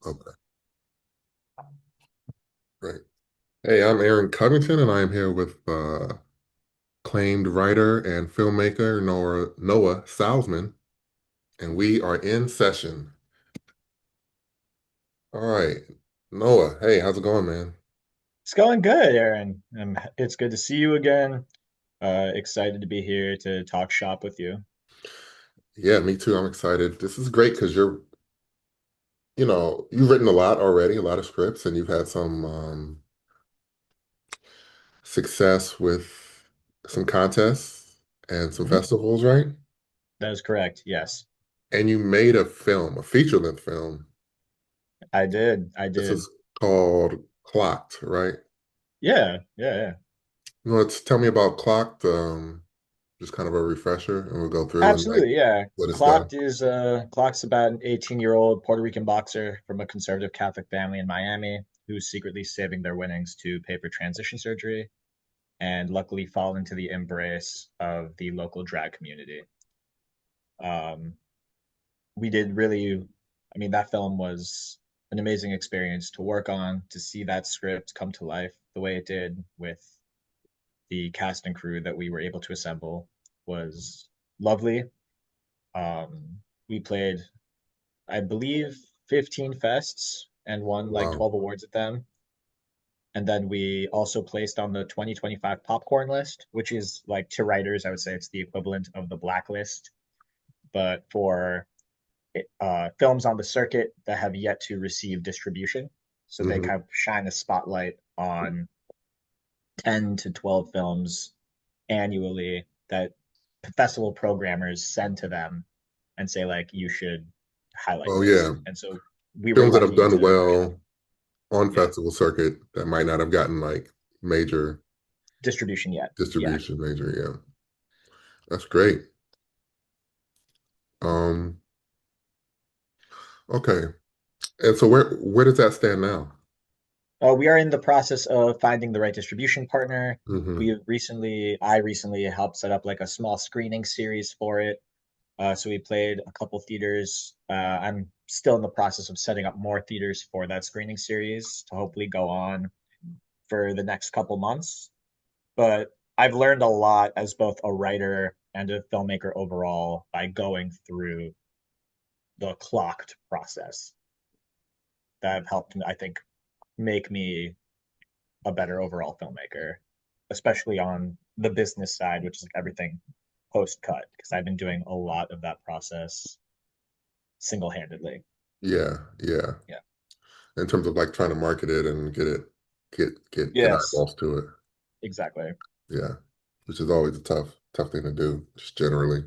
Okay, great. Hey, I'm Aaron Covington, and I am here with acclaimed writer and filmmaker Noah Salzman, and we are in session. All right, Noah. Hey, how's it going, man? It's going good, Aaron. It's good to see you again. Excited to be here to talk shop with you. Yeah, me too. I'm excited. This is great because you've written a lot already, a lot of scripts, and you've had some success with some contests and some Mhm. festivals, right? That is correct. Yes, And you made a film, a feature-length film. I did. I This did. is called Clocked, right? Yeah, yeah, yeah. You want to tell me about Clocked? Just kind of a refresher, and we'll go through and like Absolutely. Yeah. what it's done. Clock's about an 18-year-old Puerto Rican boxer from a conservative Catholic family in Miami who's secretly saving their winnings to pay for transition surgery and luckily fall into the embrace of the local drag community. Um, we did really, I mean, that film was an amazing experience to work on, to see that script come to life the way it did with the cast and crew that we were able to assemble was lovely. We played, I believe, 15 fests and won like Wow. 12 awards at them. And then we also placed on the 2025 popcorn list, which is like to writers, I would say it's the equivalent of the blacklist, but for films on the circuit that have yet to receive distribution. So they Hmm. kind of shine a spotlight on 10 to 12 films annually that festival programmers send to them and say, like, you should highlight Oh this. yeah, And so we were films that have lucky done to get, well on yeah, festival circuit that might not have gotten like major distribution yet. Yeah. distribution, major, yeah. That's great. Um, okay. And so where does that stand now? We are in the process of finding the right distribution partner. Hmm. I recently helped set up like a small screening series for it. So we played a couple theaters. I'm still in the process of setting up more theaters for that screening series to hopefully go on for the next couple months. But I've learned a lot as both a writer and a filmmaker overall by going through the clocked process that have helped, I think, make me a better overall filmmaker, especially on the business side, which is like everything post cut, because I've been doing a lot of that process single handedly. Yeah, yeah. Yeah. In terms of like trying to market it and get Yes, eyeballs to it. exactly. Yeah, which is always a tough thing to do, just generally.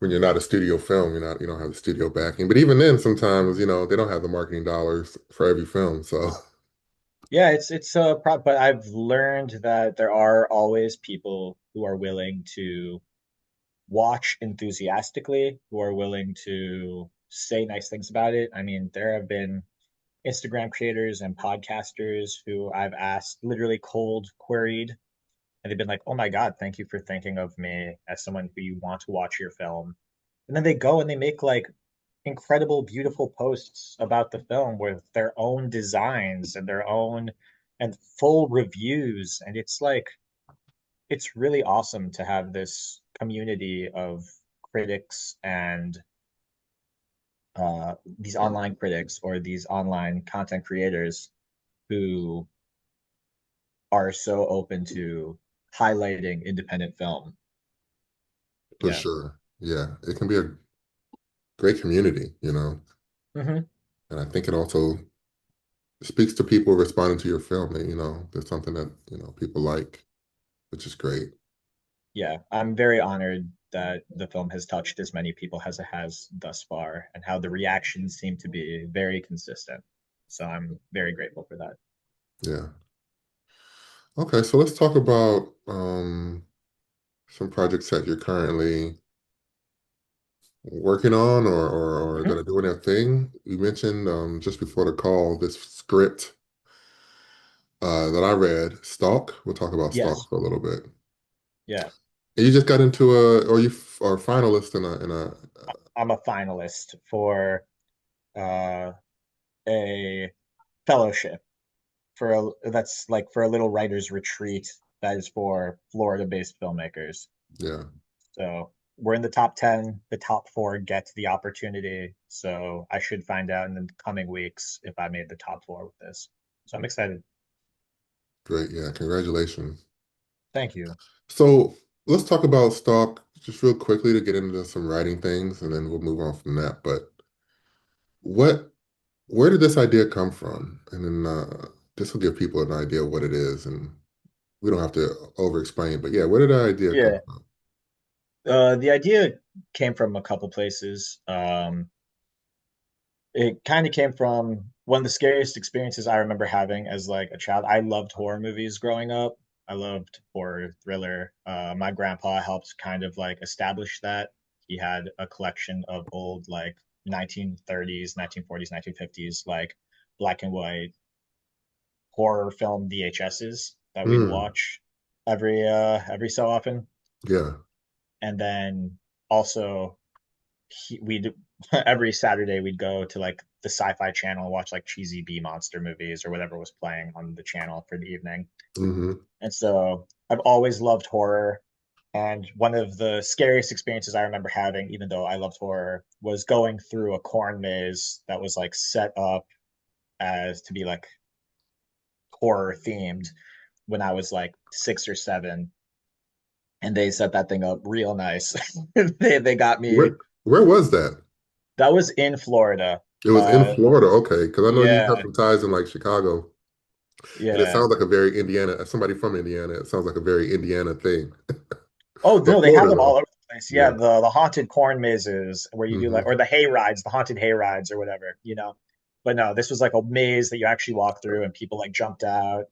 When you're not a studio film, you don't have the studio backing. But even then, sometimes, they don't have the marketing dollars for every film. So Yeah, it's a but I've learned that there are always people who are willing to watch enthusiastically, who are willing to say nice things about it. I mean, there have been Instagram creators and podcasters who I've asked, literally cold queried, and they've been like, "Oh my God, thank you for thinking of me as someone who you want to watch your film." And then they go and they make like incredible, beautiful posts about the film with their own designs and their own and full reviews. And it's really awesome to have this community of critics and these online critics or these online content creators who are so open to highlighting independent film. for Yeah. sure, yeah, it can be a great community. Hmm. And I think it also speaks to people responding to your film that, there's something that, people like, which is great. Yeah. I'm very honored that the film has touched as many people as it has thus far and how the reactions seem to be very consistent. So I'm very grateful for that. Yeah. Okay, so let's talk about some projects that you're currently working on or Hmm. that are doing their thing. You mentioned just before the call this script that I read, Stalk. We'll talk about Stalk Yes. for a little bit. Yeah. And you just got into or you are a finalist in a I'm a finalist for uh a fellowship that's like for a little writers retreat that is for Florida-based filmmakers. Yeah, So we're in the top 10. The top four get the opportunity. So I should find out in the coming weeks if I made the top four with this. So I'm excited. great. Yeah, congratulations. Thank you. So let's talk about Stalk just real quickly to get into some writing things, and then we'll move on from that. But what, where did this idea come from? And then this will give people an idea of what it is, and we don't have to over explain. But yeah, where did that idea come Yeah. from? The idea came from a couple places. It kind of came from one of the scariest experiences I remember having as like a child. I loved horror movies growing up. I loved horror thriller. My grandpa helped kind of like establish that. He had a collection of old like 1930s, 1940s, 1950s like black and white horror film VHSs that we'd Hmm. watch every so often. Yeah. And then also we'd every Saturday we'd go to like the Sci-Fi Channel and watch like cheesy B monster movies or whatever was playing on the channel for the evening. Hmm. And so I've always loved horror. And one of the scariest experiences I remember having, even though I loved horror, was going through a corn maze that was like set up as to be like horror themed when I was like 6 or 7. And they set that thing up real nice. They got me. Where was that? That was in Florida. It was in Uh, Florida. Okay, because I know you have yeah, some ties in like Chicago, and it yeah. sounds like a very Indiana. As somebody from Indiana, it sounds like a very Indiana thing. Oh But no, they have Florida them all though, over the place. Yeah, yeah. the haunted corn mazes where you do like, Hmm. or the hay rides, the haunted hay rides or whatever, you know. But no, this was like a maze that you actually walk through and people like jumped out.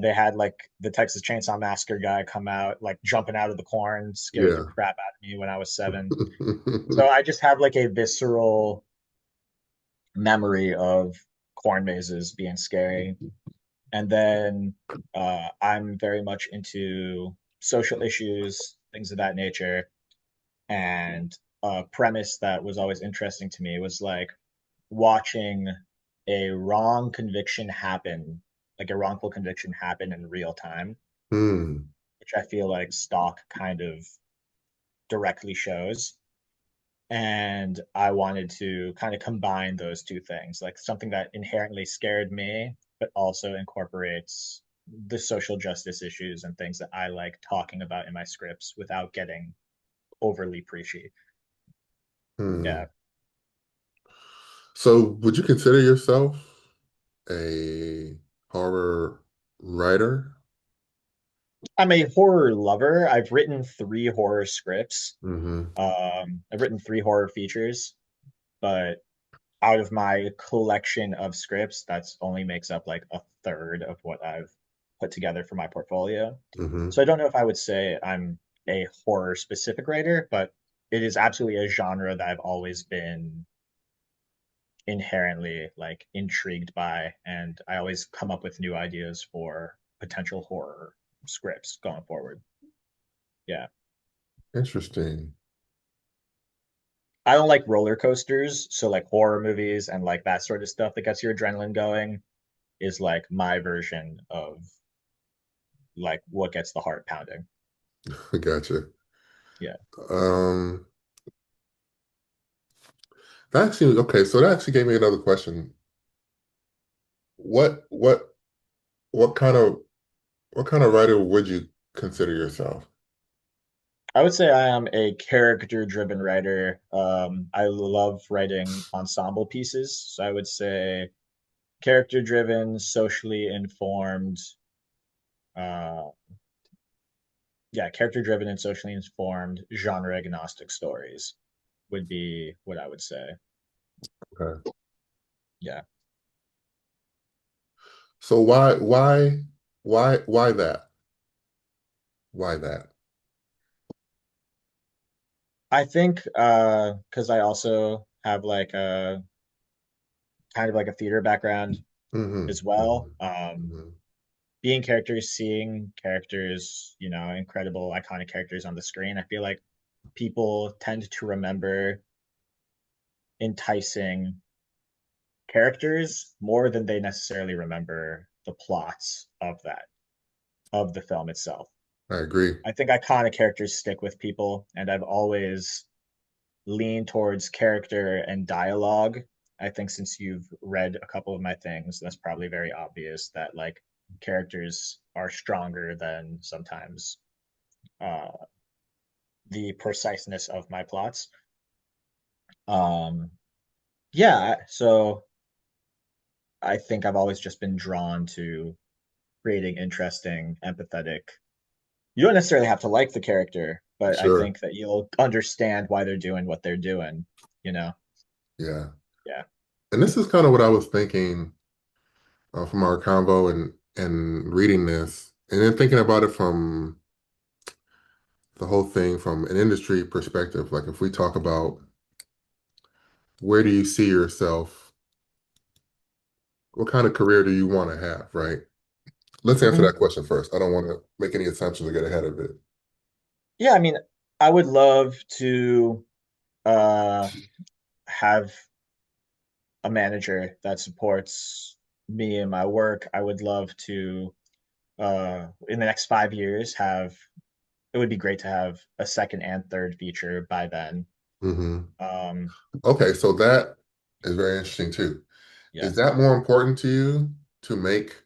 They had like the Texas Chainsaw Massacre guy come out, like jumping out of the corn, scared the Yeah. crap out of me when I was 7. So I just have like a visceral memory of corn mazes being scary. And then I'm very much into social issues, things of that nature. And a premise that was always interesting to me was like watching a wrong conviction happen, like a wrongful conviction happen in real time, Hmm. which I feel like Stalk kind of directly shows. And I wanted to kind of combine those two things, like something that inherently scared me, but also incorporates the social justice issues and things that I like talking about in my scripts without getting overly preachy. Hmm. Yeah. So, would you consider yourself a horror writer? I'm a horror lover. I've written 3 horror scripts. Hmm. I've written 3 horror features, but out of my collection of scripts, that's only makes up like a third of what I've put together for my portfolio. Hmm. So I don't know if I would say I'm a horror specific writer, but it is absolutely a genre that I've always been inherently like intrigued by, and I always come up with new ideas for potential horror scripts going forward. Yeah. Interesting. I don't like roller coasters, so like horror movies and like that sort of stuff that gets your adrenaline going is like my version of like what gets the heart pounding. I gotcha. Yeah. Um, that actually okay. So that actually gave me another question. What what what kind of what kind of writer would you consider yourself? I would say I am a character driven writer. I love writing ensemble pieces. So I would say character driven, socially informed, uh, yeah, character driven and socially informed, genre agnostic stories would be what I would say. Okay. Yeah. So why that? Why that? I think because I also have like a kind of like a theater background Hmm. as well. Hmm. Hmm. Being characters, seeing characters, you know, incredible, iconic characters on the screen, I feel like people tend to remember enticing characters more than they necessarily remember the plots of the film itself. I agree. I think iconic characters stick with people, and I've always leaned towards character and dialogue. I think since you've read a couple of my things, that's probably very obvious that like characters are stronger than sometimes uh, the preciseness of my plots. Um, yeah, so I think I've always just been drawn to creating interesting, empathetic. You don't necessarily have to like the character, but I Sure. think that you'll understand why they're doing what they're doing, you know? Yeah. Yeah. And this is kind of what I was thinking from our convo and reading this, and then thinking about it from the whole thing from an industry perspective. Like if we talk about where do you see yourself, what kind of career do you want to have, right? Let's answer Hmm. that question first. I don't want to make any assumptions or get ahead of it. Yeah, I mean, I would love to uh have a manager that supports me and my work. I would love to in the next 5 years have it would be great to have a second and third feature by then. Hmm. Um, Okay, so that is very interesting too. Is yes. that more important to you to make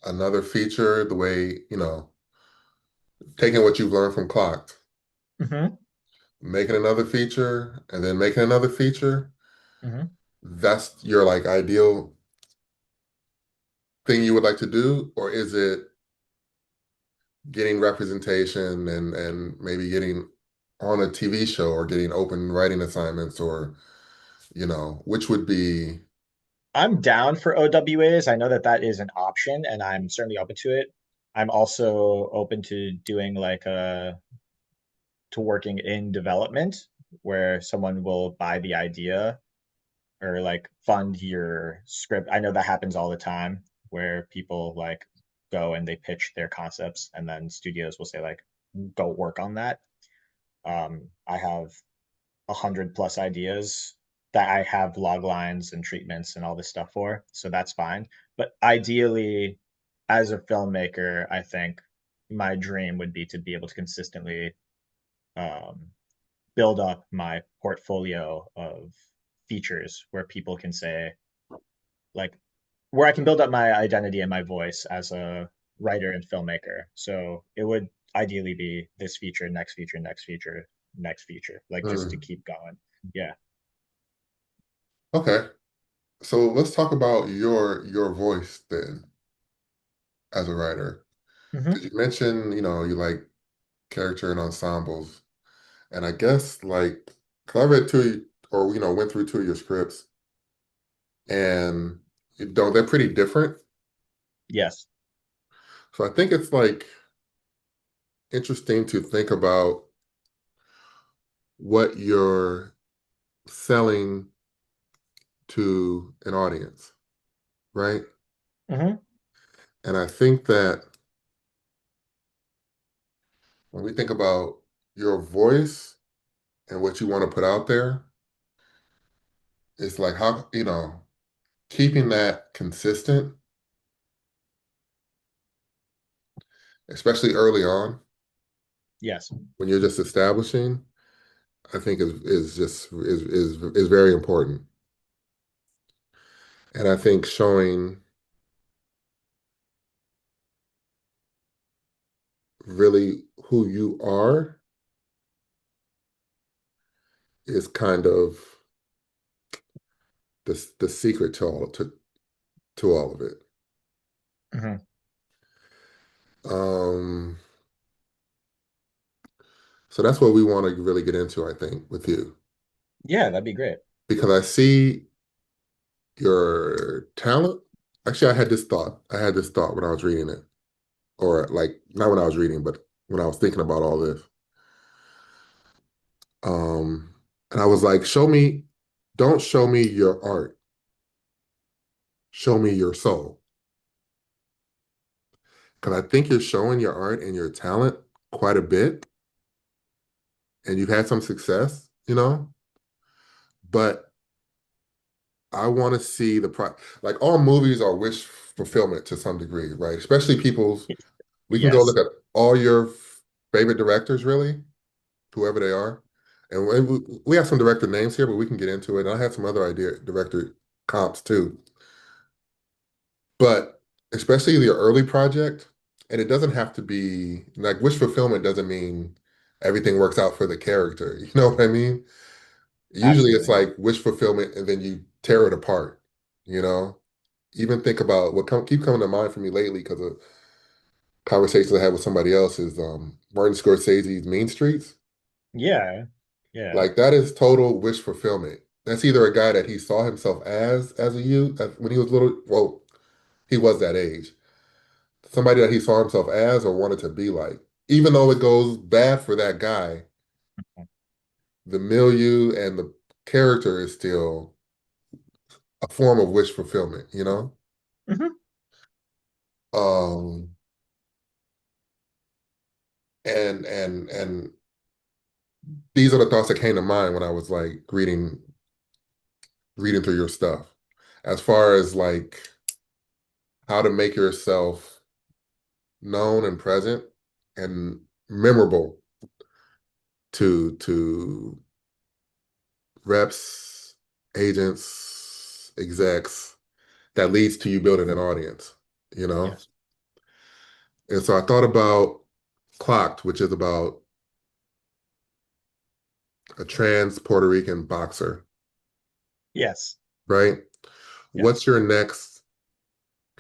another feature the way, taking what you've learned from Clocked, Hmm. making another feature and then making another feature? Hmm. That's your like ideal thing you would like to do? Or is it getting representation and maybe getting on a TV show or getting open writing assignments or, which would be, I'm down for OWAs. I know that that is an option, and I'm certainly open to it. I'm also open to doing like a to working in development where someone will buy the idea or like fund your script. I know that happens all the time where people like go and they pitch their concepts and then studios will say like go work on that. I have 100 plus ideas that I have log lines and treatments and all this stuff for, so that's fine. But ideally, as a filmmaker, I think my dream would be to be able to consistently um, build up my portfolio of features where people can say like where I can build up my identity and my voice as a writer and filmmaker. So it would ideally be this feature, next feature, next feature, next feature, like just to hmm, keep going. Yeah. okay. So let's talk about your voice then as a writer. Hmm. Because you mentioned, you like character and ensembles. And I guess like, because I read two or, went through two of your scripts and they're pretty different. Yes. So I think it's like interesting to think about what you're selling to an audience, right? Hmm. And I think that when we think about your voice and what you want to put out there, it's like how, keeping that consistent, especially early on Yes. when you're just establishing, I think is very important. And I think showing really who you are is kind of the secret to all of it. Hmm. Um, so that's what we want to really get into, I think, with you. Yeah, that'd be great. Because I see your talent. Actually, I had this thought when I was reading it, or like not when I was reading, but when I was thinking about all this. And I was like, don't show me your art, show me your soul. Because I think you're showing your art and your talent quite a bit, and you've had some success, but I want to see like all movies are wish fulfillment to some degree, right? Especially people's. We can go look Yes. at all your favorite directors, really, whoever they are, and we have some director names here, but we can get into it. And I have some other idea director comps too, but especially your early project, and it doesn't have to be like wish fulfillment doesn't mean everything works out for the character. You know what I mean? Usually it's Absolutely. like wish fulfillment and then you tear it apart, you know? Even think about keep coming to mind for me lately because of conversations I had with somebody else is Martin Scorsese's Mean Streets. Yeah. Yeah. Like that is total wish fulfillment. That's either a guy that he saw himself as a youth when he was little, well, he was that age. Somebody that he saw himself as or wanted to be like. Even though it goes bad for that guy, the milieu and the character is still a form of wish fulfillment, you know? Hmm. Um, and these are the thoughts that came to mind when I was like reading through your stuff. As far as like how to make yourself known and present and memorable to reps, agents, execs, that leads to you building an audience, you know? Yes. And so I thought about Clocked, which is about a trans Puerto Rican boxer, Yes. right? What's Yes. your next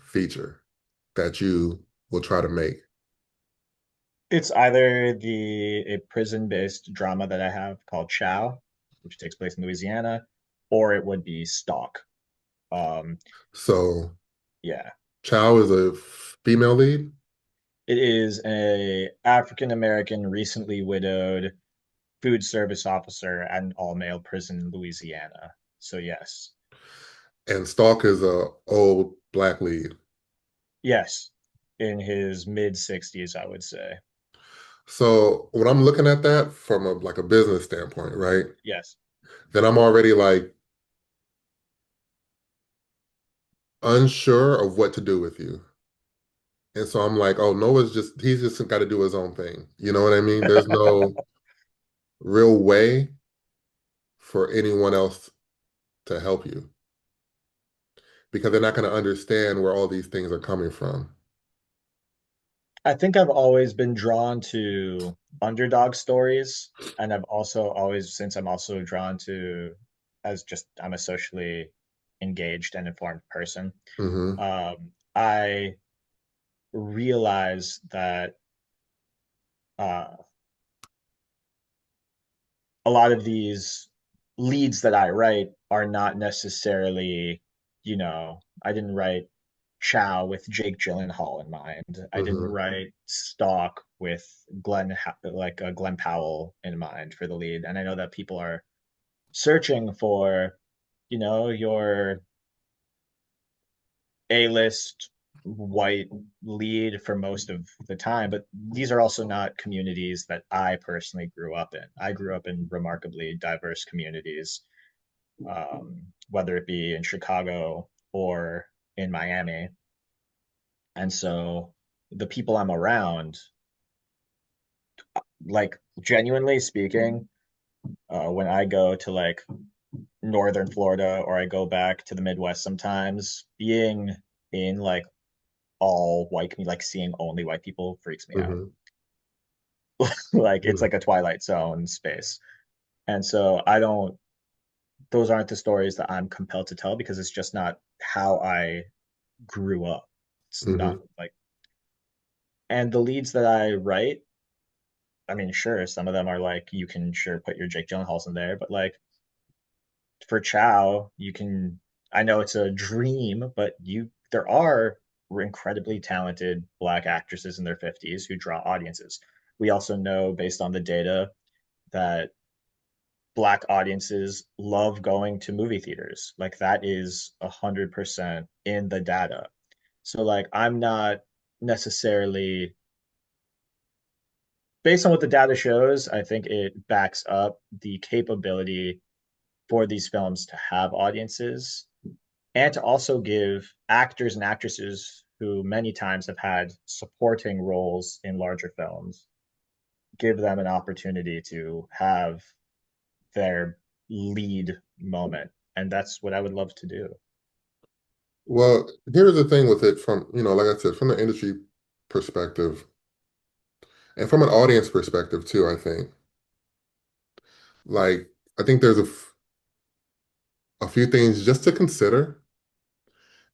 feature that you will try to make? It's either the a prison-based drama that I have called Chow, which takes place in Louisiana, or it would be Stalk. Um, So yeah. Chow is a female lead, It is a African American, recently widowed food service officer at an all-male prison in Louisiana. So yes. and Stalk is a old black lead. Yes. In his mid 60s, I would say. So when I'm looking at that from a like a business standpoint, right? Yes. Then I'm already like unsure of what to do with you. And so I'm like, oh, he's just got to do his own thing. You know what I mean? There's no real way for anyone else to help you because they're not going to understand where all these things are coming from. I think I've always been drawn to underdog stories, and I've also always, since I'm also drawn to, as just I'm a socially engaged and informed person, Hmm. I realize that uh, a lot of these leads that I write are not necessarily, I didn't write Chow with Jake Gyllenhaal in mind. I didn't Hmm. write Stalk with Glenn Powell in mind for the lead. And I know that people are searching for, your A-list white lead for most of the time, but these are also not communities that I personally grew up in. I grew up in remarkably diverse communities, whether it be in Chicago or in Miami. And so the people I'm around, like genuinely speaking, when I go to like northern Florida or I go back to the Midwest sometimes, being in like all white, like seeing only white people freaks me out. Hmm. Like it's Hmm. like a Twilight Zone space. And so I don't, those aren't the stories that I'm compelled to tell because it's just not how I grew up. It's not Hmm. like, and the leads that I write, I mean, sure, some of them are like, you can sure put your Jake Gyllenhaals in there, but like for Chow, you can, I know it's a dream, but there are incredibly talented Black actresses in their 50s who draw audiences. We also know based on the data that Black audiences love going to movie theaters. Like that is 100% in the data. So like I'm not necessarily, based on what the data shows, I think it backs up the capability for these films to have audiences. and to also give actors and actresses who many times have had supporting roles in larger films, give them an opportunity to have their lead moment. And that's what I would love to do. Well, here's the thing with it from, like I said, from the industry perspective and from an audience perspective too, I think. Like, I think there's a few things just to consider.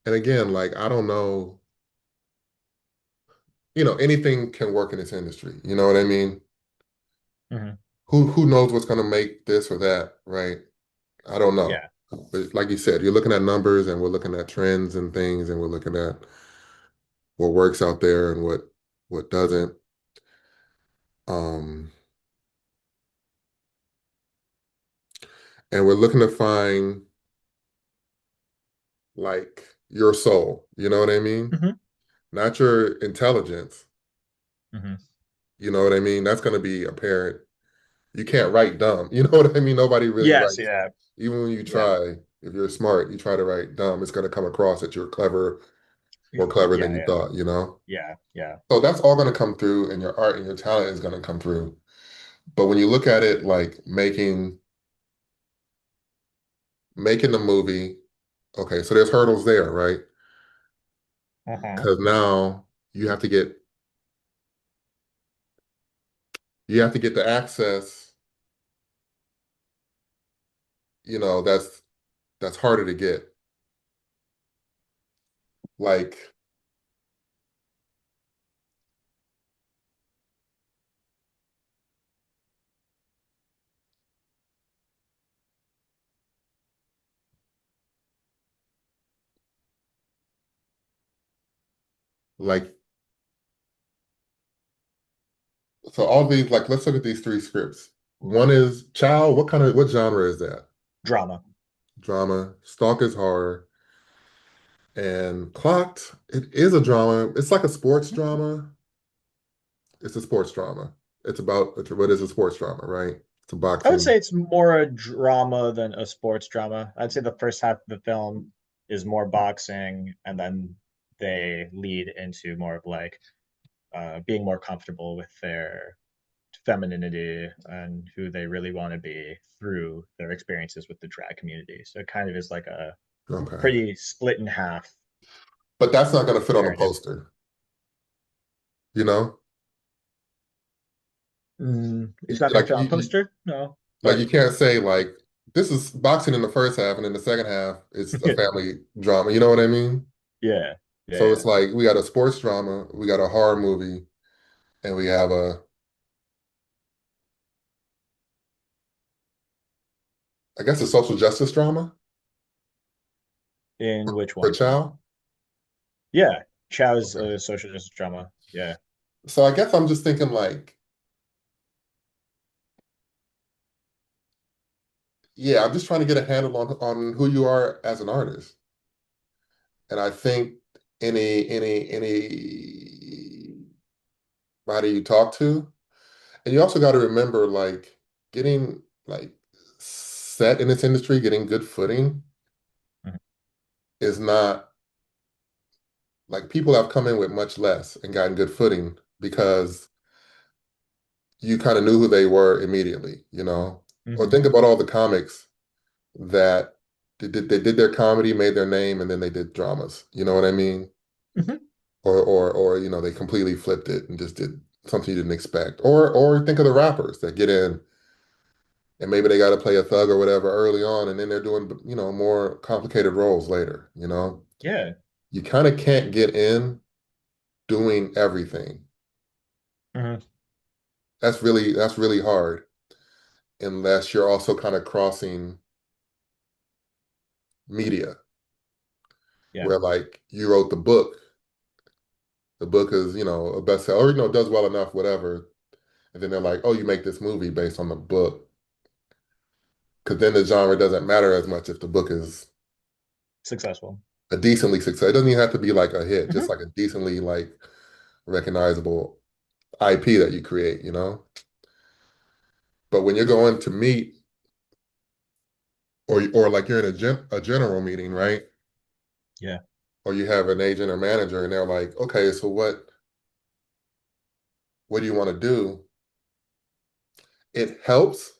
And again, like, I don't know, anything can work in this industry. You know what I mean? Hmm. Who knows what's going to make this or that, right? I don't know. Yeah. But like you said, you're looking at numbers and we're looking at trends and things and we're looking at what works out there and what doesn't. Um, and we're looking to find like your soul, you know what I mean? Hmm. Not your intelligence, Hmm. you know what I mean? That's going to be apparent. You can't write dumb, you know what I mean? Nobody really Yes. writes. Yeah. Even when you Yeah. try, if you're smart, you try to write dumb, it's going to come across that you're clever, more clever than Yeah. you Yeah. thought, you know? Yeah. Yeah. So that's all going to come through, and your art and your talent is going to come through. But when you look at it like making the movie, okay, so there's hurdles there, right? Uh-huh. Because now you have to get the access, that's harder to get. Like like so all these, like, let's look at these three scripts. One is Chow. What genre is that? Drama. Drama. Stalk is horror. And Clocked, it is a drama. It's like a sports drama. It's a sports drama. What is a sports drama, right? It's a I would boxing. say it's more a drama than a sports drama. I'd say the first half of the film is more boxing, and then they lead into more of like being more comfortable with their femininity and who they really want to be through their experiences with the drag community. So it kind of is like a Okay. pretty split in half But that's not going to fit on a narrative. poster, you know? It's not going to Like fit on a poster? No. you But can't say like this is boxing in the first half and in the second half it's a family drama. You know what I mean? yeah, yeah, So yeah. it's like we got a sports drama, we got a horror movie, and we have I guess a social justice drama In which for one? Chow. Yeah. Chow's Okay. a social justice drama. Yeah. So I guess I'm just thinking like, yeah, I'm just trying to get a handle on who you are as an artist. And I think anybody you talk to, and you also got to remember like getting like set in this industry, getting good footing Mhm. is not like people have come in with much less and gotten good footing because you kind of knew who they were immediately, you know? Or Mhm. think about all the comics that they did their comedy, made their name, and then they did dramas. You know what I mean? Mhm. Or they completely flipped it and just did something you didn't expect. Or think of the rappers that get in and maybe they got to play a thug or whatever early on, and then they're doing more complicated roles later. Yeah. You kind of can't get in doing everything. Mhm. That's really hard unless you're also kind of crossing media Yeah. where like you wrote the book is a bestseller or does well enough, whatever, and then they're like, oh, you make this movie based on the book, because then the genre doesn't matter as much if the book is Successful. a decently success. It doesn't even have to be like a hit, just Mhm. like a decently like recognizable IP that you create. But when you're going to meet or like you're in a general meeting, right? Yeah. Or you have an agent or manager and they're like, okay, so what do you want to do? It helps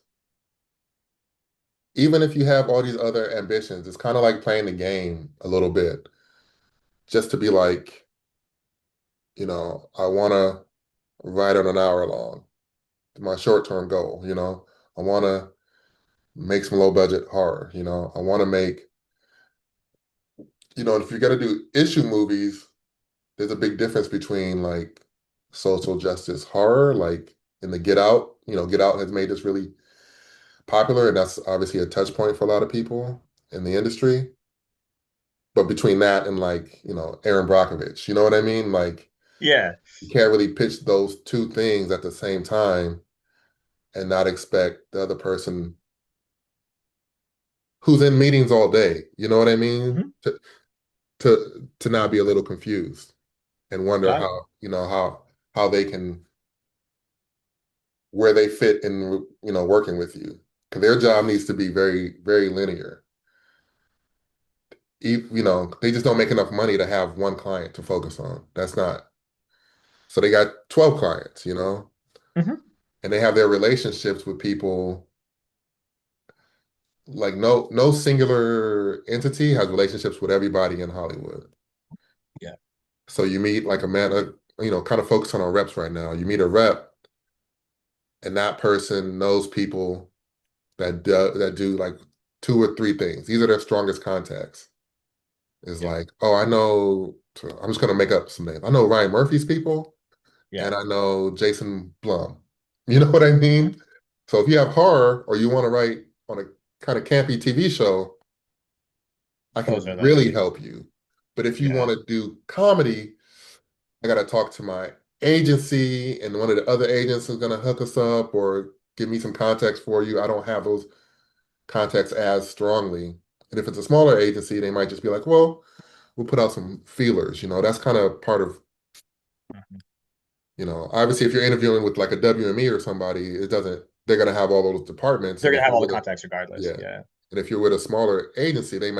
even if you have all these other ambitions. It's kind of like playing the game a little bit, just to be like, I want to write on an hour long, my short-term goal, I want to make some low budget horror, I want to make, if you're going to do issue movies, there's a big difference between like social justice horror, like in the Get Out, Get Out has made this really popular, and that's obviously a touch point for a lot of people in the industry. But between that and like, Aaron Brockovich, you know what I mean? Like Yeah. you can't really pitch those two things at the same time and not expect the other person who's in meetings all day, you know what I mean? Hmm. To not be a little confused and wonder Got it. how they can where they fit in working with you. Because their job needs to be very, very linear. They just don't make enough money to have one client to focus on. That's not so they got 12 clients, Hmm. and they have their relationships with people like no singular entity has relationships with everybody in Hollywood. Yeah. So you meet like a man, kind of focusing on reps right now. You meet a rep, and that person knows people that do like two or three things. These are their strongest contacts. Is Yeah. like, oh, I know. I'm just gonna make up some names. I know Ryan Murphy's people, Yeah. and I know Jason Blum. You know what I mean? So if you have horror or you want to write on a kind of campy TV show, I Those can are the, really help you. But if you yeah. want to do comedy, I got to talk to my agency, and one of the other agents is going to hook us up or give me some context for you. I don't have those contacts as strongly. And if it's a smaller agency, they might just be like, well, we'll put out some feelers. That's kind of part of, Mhm. obviously if you're interviewing with like a WME or somebody, they're going to have all those departments. They're And gonna if have you're all the with a, contacts regardless. yeah. Yeah. And if you're with a smaller agency, they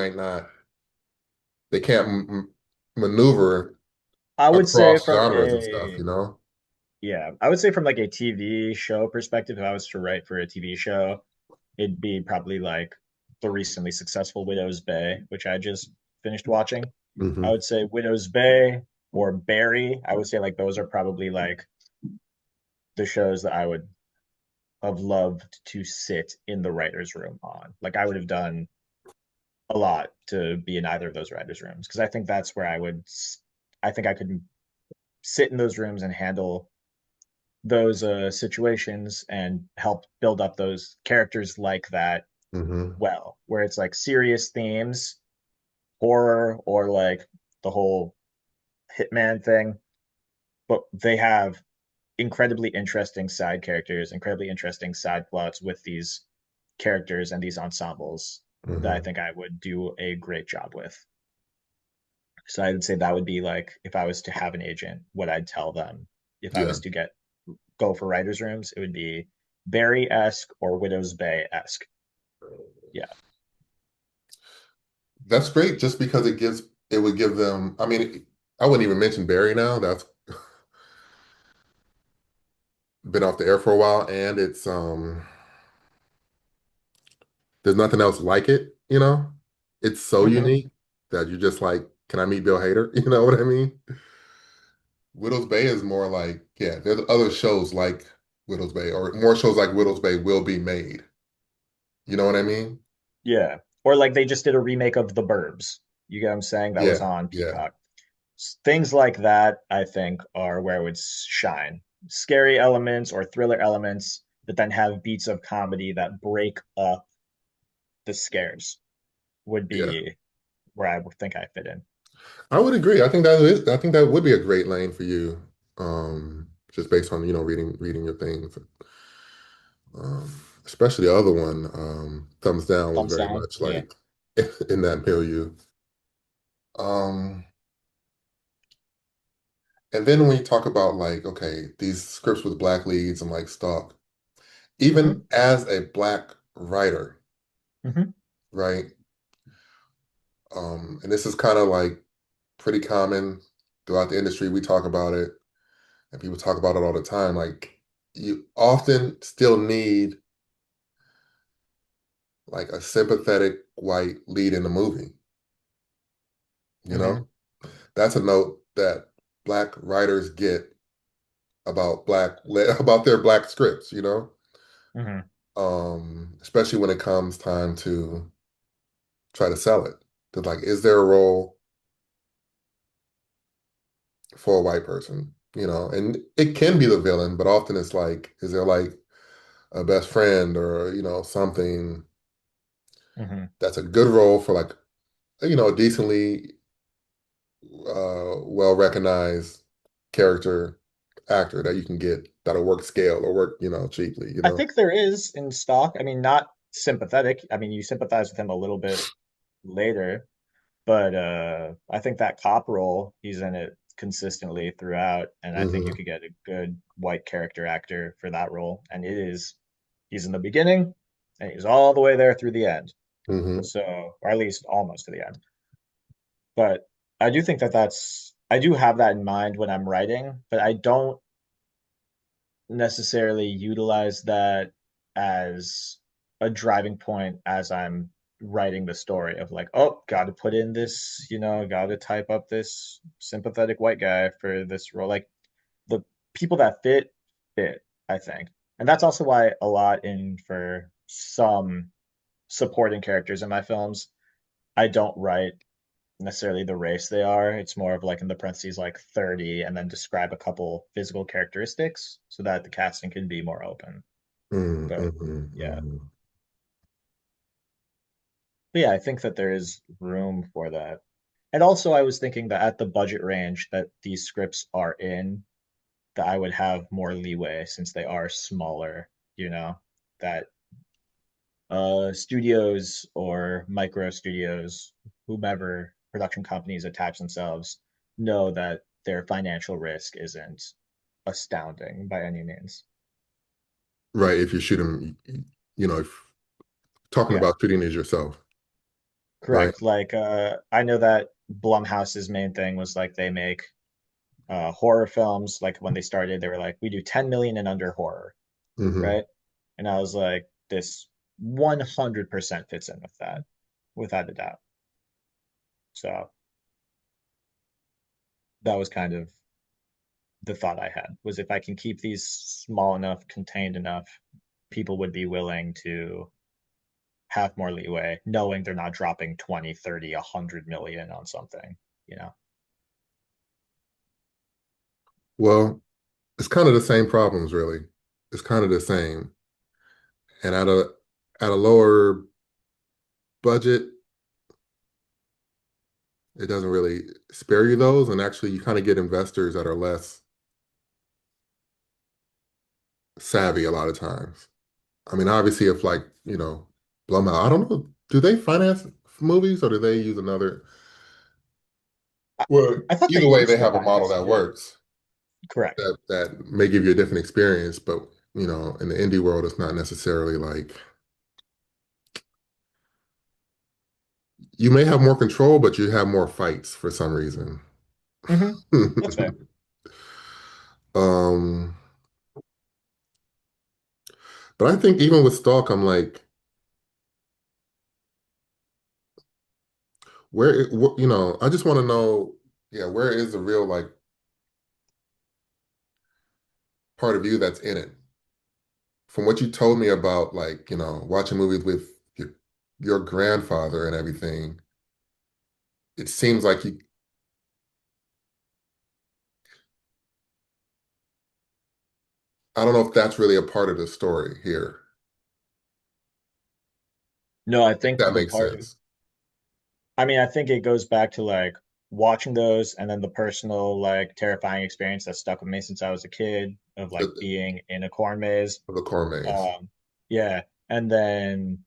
can't maneuver I would say across from genres and stuff, a, you know? yeah, I would say from like a TV show perspective, if I was to write for a TV show, it'd be probably like the recently successful Widow's Bay, which I just finished watching. I Hmm. would say Widow's Bay or Barry. I would say like those are probably like the shows that I would have loved to sit in the writer's room on. Like I would have done a lot to be in either of those writers' rooms because I think that's where I think I could sit in those rooms and handle those situations and help build up those characters like that Hmm. well, where it's like serious themes, horror, or like the whole hitman thing, but they have incredibly interesting side characters, incredibly interesting side plots with these characters and these ensembles that I Hmm. think I would do a great job with. So I would say that would be like if I was to have an agent, what I'd tell them if I Yeah. was to get go for writers' rooms, it would be Barry-esque or Widow's Bay-esque. Yeah. That's great just because it would give them, I mean, I wouldn't even mention Barry now. That's been off the air for a while, and there's nothing else like it, It's so Hmm. unique that you're just like, can I meet Bill Hader? You know what I mean? Widow's Bay is more like, yeah, there's other shows like Widow's Bay, or more shows like Widow's Bay will be made. You know what I mean? Yeah. Or like they just did a remake of The Burbs. You get what I'm saying? That was Yeah, on yeah. Peacock. Things like that, I think, are where it would shine. Scary elements or thriller elements that then have beats of comedy that break up the scares would Yeah. be where I would think I fit in. I would agree. I think that would be a great lane for you. Just based on, reading your things. Um, Especially the other one, Thumbs Down was Thumbs very down. much Yeah. like in that milieu. Um, and then when you talk about like, okay, these scripts with black leads and like Stalk, even Hmm. as a black writer, Hmm. right? And this is kind of like pretty common throughout the industry. We talk about it and people talk about it all the time. Like you often still need like a sympathetic white lead in the movie, you Hmm. know? That's a note that black writers get about about their black scripts, you know? Hmm. Especially when it comes time to try to sell it. That like, is there a role for a white person? You know, and it can be the villain, but often it's like, is there like a best friend or, you know, something Hmm. that's a good role for like, you know, a decently well recognized character actor that you can get that'll work scale or work, you know, cheaply, you I know? think there is in Stock. I mean, not sympathetic. I mean, you sympathize with him a little bit later, but I think that cop role, he's in it consistently throughout, and I think you Hmm. could get a good white character actor for that role. And he's in the beginning, and he's all the way there through the end. Hmm. So, or at least almost to the end. But I do think that I do have that in mind when I'm writing, but I don't necessarily utilize that as a driving point as I'm writing the story of like, oh, got to put in this, got to type up this sympathetic white guy for this role. Like the people that fit, I think. And that's also why a lot in for some supporting characters in my films, I don't write necessarily the race they are. It's more of like in the parentheses, like 30, and then describe a couple physical characteristics so that the casting can be more open. Hmm. But Hmm. yeah. Hmm. But yeah, I think that there is room for that. And also, I was thinking that at the budget range that these scripts are in, that I would have more leeway since they are smaller, that studios or micro studios, whomever production companies attach themselves, know that their financial risk isn't astounding by any means. Right. If you shoot them, you know, if talking Yeah, about shooting is yourself, right? correct. Like, I know that Blumhouse's main thing was like they make horror films. Like when they started, they were like, we do 10 million and under horror, Hmm. right? And I was like, this 100% fits in with that, without a doubt. So that was kind of the thought I had was if I can keep these small enough, contained enough, people would be willing to have more leeway, knowing they're not dropping 20, 30, 100 million on something, you know? Well, it's kind of the same problems, really. It's kind of the same. And at a lower budget, it doesn't really spare you those. And actually, you kind of get investors that are less savvy a lot of times. I mean, obviously, if like, you know, Blumhouse, I don't know, do they finance movies or do they use another? I, Well, I thought they either way, used they to have a model finance. that Yeah, works correct. that may give you a different experience, but you know, in the indie world, it's not necessarily like you may have more control, but you have more fights for some reason. Hmm. That's fair. Um, but I think even with Stalk, I'm like, you know, I just want to know, yeah, where is the real like part of you that's in it? From what you told me about, like, you know, watching movies with your grandfather and everything, it seems like I don't know if that's really a part of the story here, No, I if think that the makes part of, sense. I mean, I think it goes back to like watching those and then the personal, like, terrifying experience that stuck with me since I was a kid of like The, being in a corn maze. the core maze. Um, yeah. And then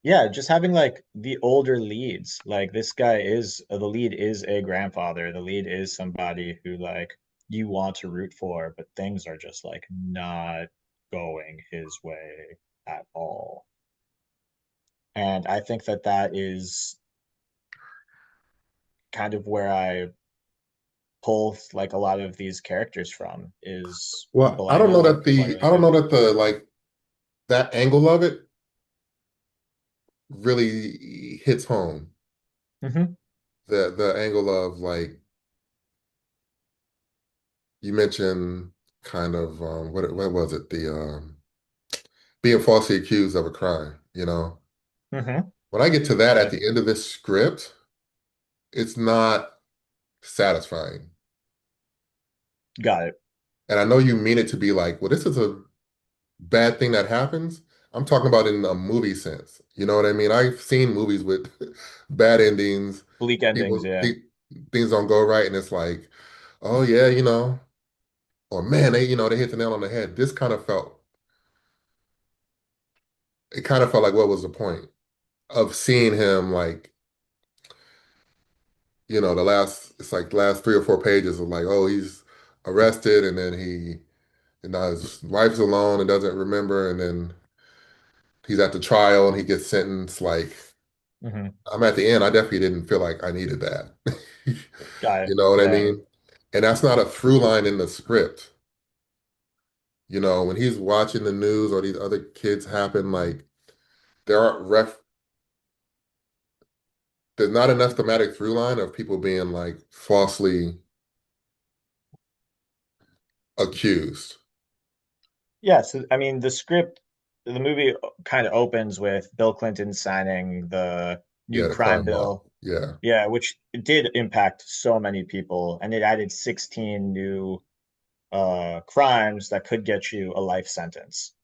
yeah, just having like the older leads. Like this guy is the lead is a grandfather. The lead is somebody who like you want to root for, but things are just like not going his way at all. And I think that that is kind of where I pull like a lot of these characters from is Well, people I know, people I I relate don't to. know that the like that angle of it really hits home. Hmm. The angle of like you mentioned kind of what was it? The being falsely accused of a crime, you know. Hmm. When I get to that at Yeah, the end of this script, it's not satisfying. got it. And I know you mean it to be like, well, this is a bad thing that happens. I'm talking about in a movie sense. You know what I mean? I've seen movies with bad endings. Bleak endings, People, yeah. th things don't go right, and it's like, oh yeah, you know, or man, they hit the nail on the head. This kind of felt, it kind of felt like what was the point of seeing him like, the it's like the last 3 or 4 pages of like, oh, he's arrested, and then and now his wife's alone and doesn't remember, and then he's at the trial and he gets sentenced. Like, Hmm. I'm at the end. I definitely didn't feel like I needed that. Got You it. know what I Yeah. mean? And that's not a through line in the script. When he's watching the news or these other kids happen, like there aren't ref there's not enough thematic through line of people being like falsely accused. Yeah, so I mean, the movie kind of opens with Bill Clinton signing the new Yeah, the crime crime law. bill. Yeah. Yeah, which did impact so many people, and it added 16 new crimes that could get you a life sentence.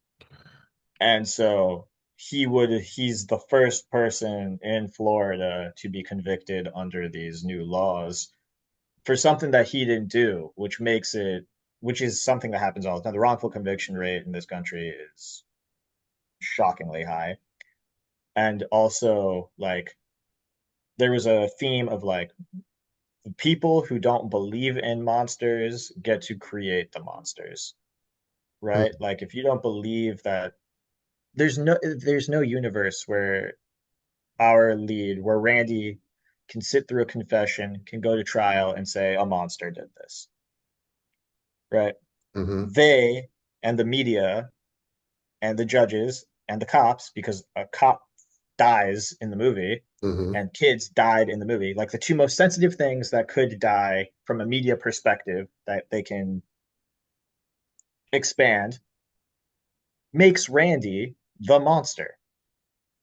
And so he's the first person in Florida to be convicted under these new laws for something that he didn't do, which is something that happens all the time. The wrongful conviction rate in this country is shockingly high. And also, like, there was a theme of like people who don't believe in monsters get to create the monsters, right? Mm, Like, if you don't believe that there's no universe where Randy can sit through a confession, can go to trial and say a monster did this, right? mm-hmm, They and the media and the judges and the cops, because a cop dies in the movie mm-hmm, and kids died in the movie, like the two most sensitive things that could die from a media perspective that they can expand, makes Randy the monster.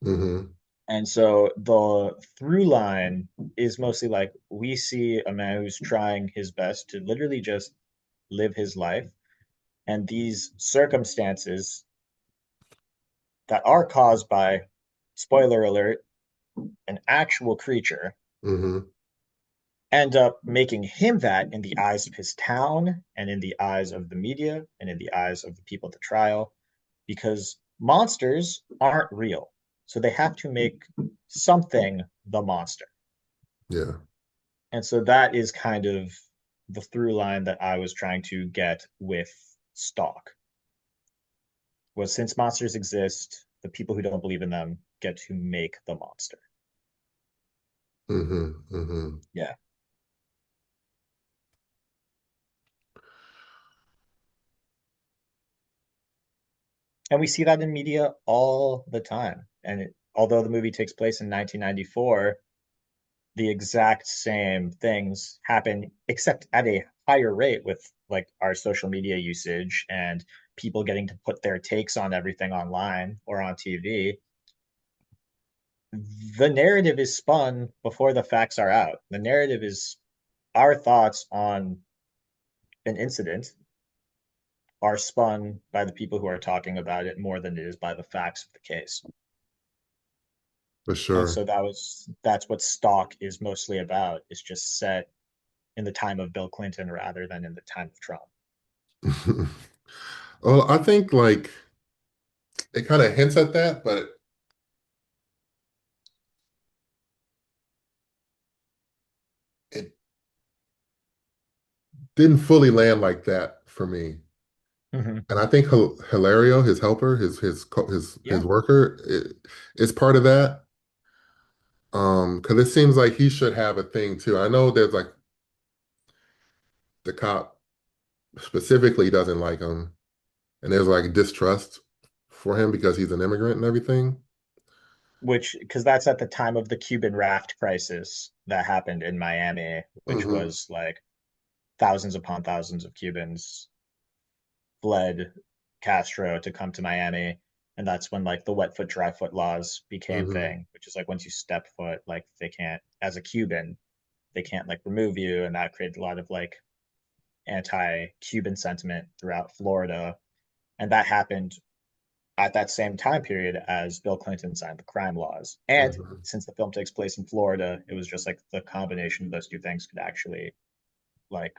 mm-hmm, And so the through line is mostly like we see a man who's trying his best to literally just live his life. And these circumstances that are caused by, spoiler alert, an actual creature mm-hmm, end up making him that in the eyes of his town and in the eyes of the media and in the eyes of the people at the trial because monsters aren't real. So they have to make something the monster. yeah. And so that is kind of the through line that I was trying to get with Stalk was since monsters exist, the people who don't believe in them get to make the monster. Mm-hmm, mm-hmm, Yeah. And we see that in media all the time. Although the movie takes place in 1994, the exact same things happen, except at a higher rate with like our social media usage and people getting to put their takes on everything online or on TV. The narrative is spun before the facts are out. The narrative is our thoughts on an incident are spun by the people who are talking about it more than it is by the facts of the case. for And sure. so that's what Stalk is mostly about. It's just set in the time of Bill Clinton rather than in the time of Trump. Well, I think like it kind of hints at that, but it didn't fully land like that for me. Hmm. And I think Hilario, his helper, his Yeah, worker, is part of that. Because it seems like he should have a thing too. I know there's like the cop specifically doesn't like him, and there's like distrust for him because he's an immigrant and everything. which because that's at the time of the Cuban raft crisis that happened in Miami, which Hmm. was like thousands upon thousands of Cubans fled Castro to come to Miami. And that's when like the wet foot, dry foot laws became Hmm. thing, which is like once you step foot, like they can't, as a Cuban, they can't like remove you. And that created a lot of like anti-Cuban sentiment throughout Florida. And that happened at that same time period as Bill Clinton signed the crime laws. And Hmm. since the film takes place in Florida, it was just like the combination of those two things could actually like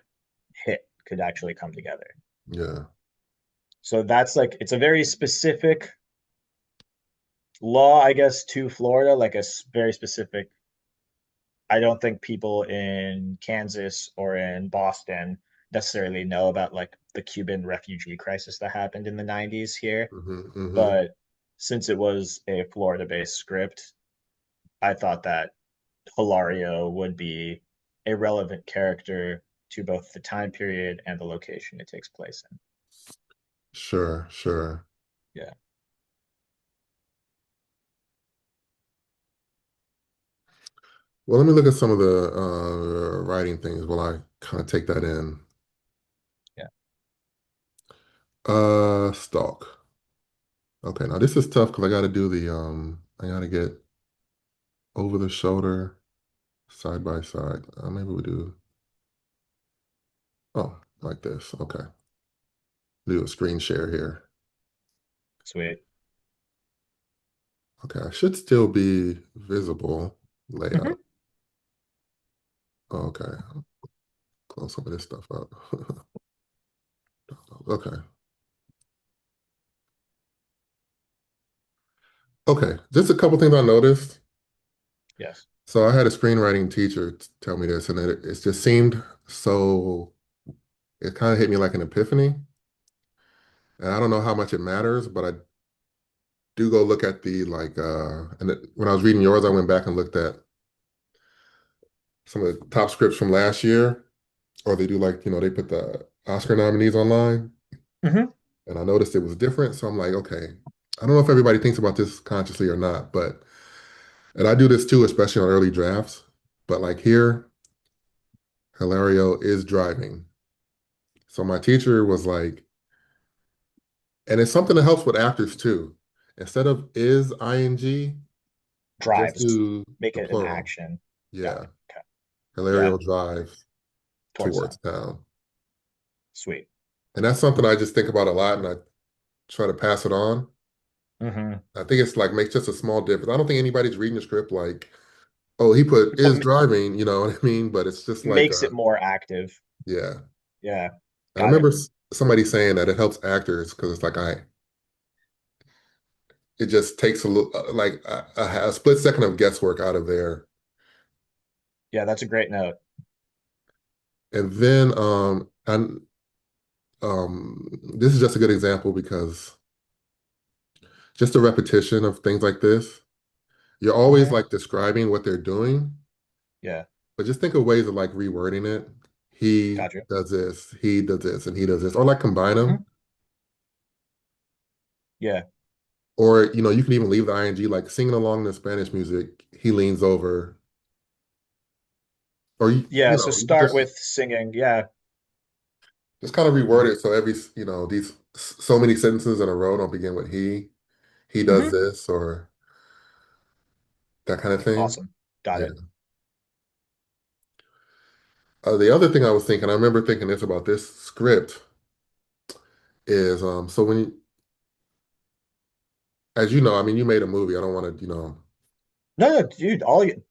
could actually come together. Yeah. So that's like it's a very specific law, I guess, to Florida, like a very specific. I don't think people in Kansas or in Boston necessarily know about like the Cuban refugee crisis that happened in the 90s here. Hmm. Hmm. But since it was a Florida based script, I thought that Hilario would be a relevant character to both the time period and the location it takes place in. Sure, sure. Yeah. Well, let me look at some of the writing things while I kind of take that in. Yeah. Stalk. Okay, now this is tough because I got to do I got to get over the shoulder, side by side. Maybe we do, oh, like this. Okay. Do a screen share here. Sweet. Okay, I should still be visible layout. Hmm. Okay, close some of this stuff up. Okay. Okay, just a couple things I noticed. Yes. So I had a screenwriting teacher tell me this, and it just seemed so, it kind of hit me like an epiphany. And I don't know how much it matters, but I do go look at the when I was reading yours, I went back and looked at some of the top scripts from last year, or they do like, they put the Oscar nominees online, Hmm. and I noticed it was different. So I'm like, okay, I don't know if everybody thinks about this consciously or not, but, and I do this too, especially on early drafts, but like here, Hilario is driving. So my teacher was like, and it's something that helps with actors too. Instead of is ing, just Drives. do Make the it an plural. action. Got Yeah. it. Okay. Yeah. Hilario drives Towards towards town. town. Sweet. And that's something I just think about a lot and I try to pass it on. Hmm. I think it's like makes just a small difference. I don't think anybody's reading the script like, oh, he put is But driving, you know what I mean? But it's just like, makes it more active. yeah. Yeah. And I Got remember it. somebody saying that it helps actors because it's like, it just takes a little, like a split second of guesswork out of there. Yeah, that's a great note. And then, this is just a good example because just a repetition of things like this, you're always Hmm. like describing what they're doing, Yeah. but just think of ways of like rewording it. He Got you. does this, he does this, and he does this, or like combine them. Hmm. Yeah. Or, you can even leave the ing, like singing along the Spanish music, he leans over, or Yeah. So you could start with singing. Yeah. just kind of reword it so these so many sentences in a row don't begin with he does Hmm. this, or that kind of thing. Awesome. Got Yeah. it. The other thing I was thinking, I remember thinking this about this script is so as you know, I mean, you made a movie. I don't want to, No, no, dude, all you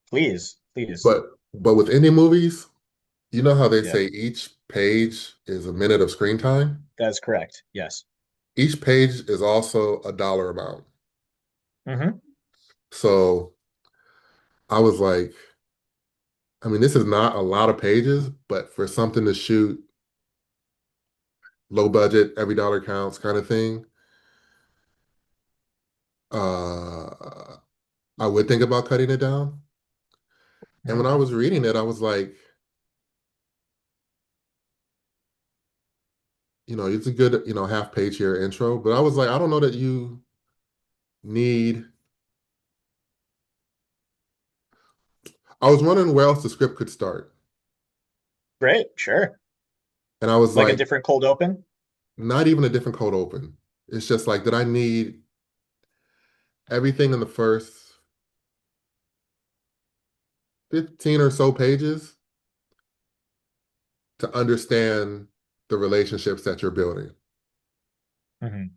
please, please. but with indie movies, you know how they Yeah, say each page is a minute of screen time? that is correct. Yes. Each page is also a dollar amount. Hmm. So I was like, I mean, this is not a lot of pages, but for something to shoot low budget, every dollar counts kind of thing, uh, I would think about cutting it down. And when Mhm. I was reading it, I was like, it's a good, half page here intro, but I was like, I don't know that you need. I was wondering where else the script could start. Great, sure. And I was Like a like, different cold open. not even a different code open. It's just like, did I need everything in the first 15 or so pages to understand the relationships that you're building? Hmm.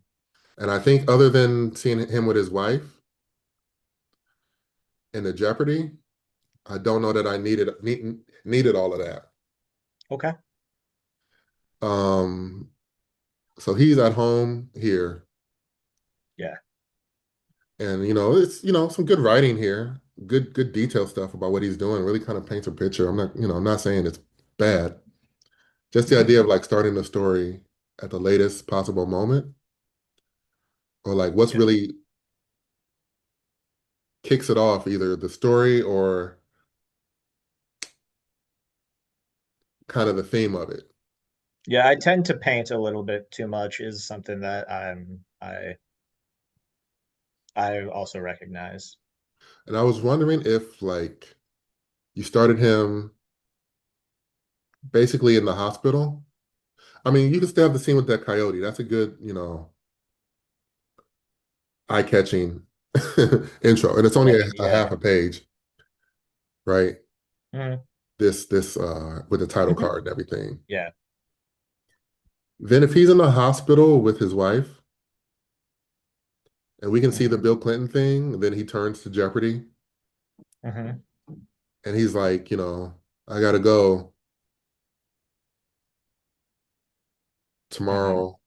And I think other than seeing him with his wife in the Jeopardy, I don't know that I needed all of that. Okay. Um, so he's at home here, Yeah. and it's some good writing here, good detail stuff about what he's doing. Really kind of paints a picture. I'm not saying it's bad. Just the idea of Hmm. like starting the story at the latest possible moment, or like what's Yeah. really kicks it off, either the story or kind of the theme of it. Yeah, I tend to paint a little bit too much is something that I also recognize. And I was wondering if like you started him basically in the hospital. I mean, you can still have the scene with that coyote. That's a good, eye-catching intro. And it's only Setting, a half yeah. a page, right? Hmm. This with the title Hmm. card and everything. Yeah. Then if he's in the hospital with his wife, and we can see the Hmm. Bill Clinton thing, and then he turns to Jeopardy Hmm. and he's like, I gotta go Hmm. tomorrow.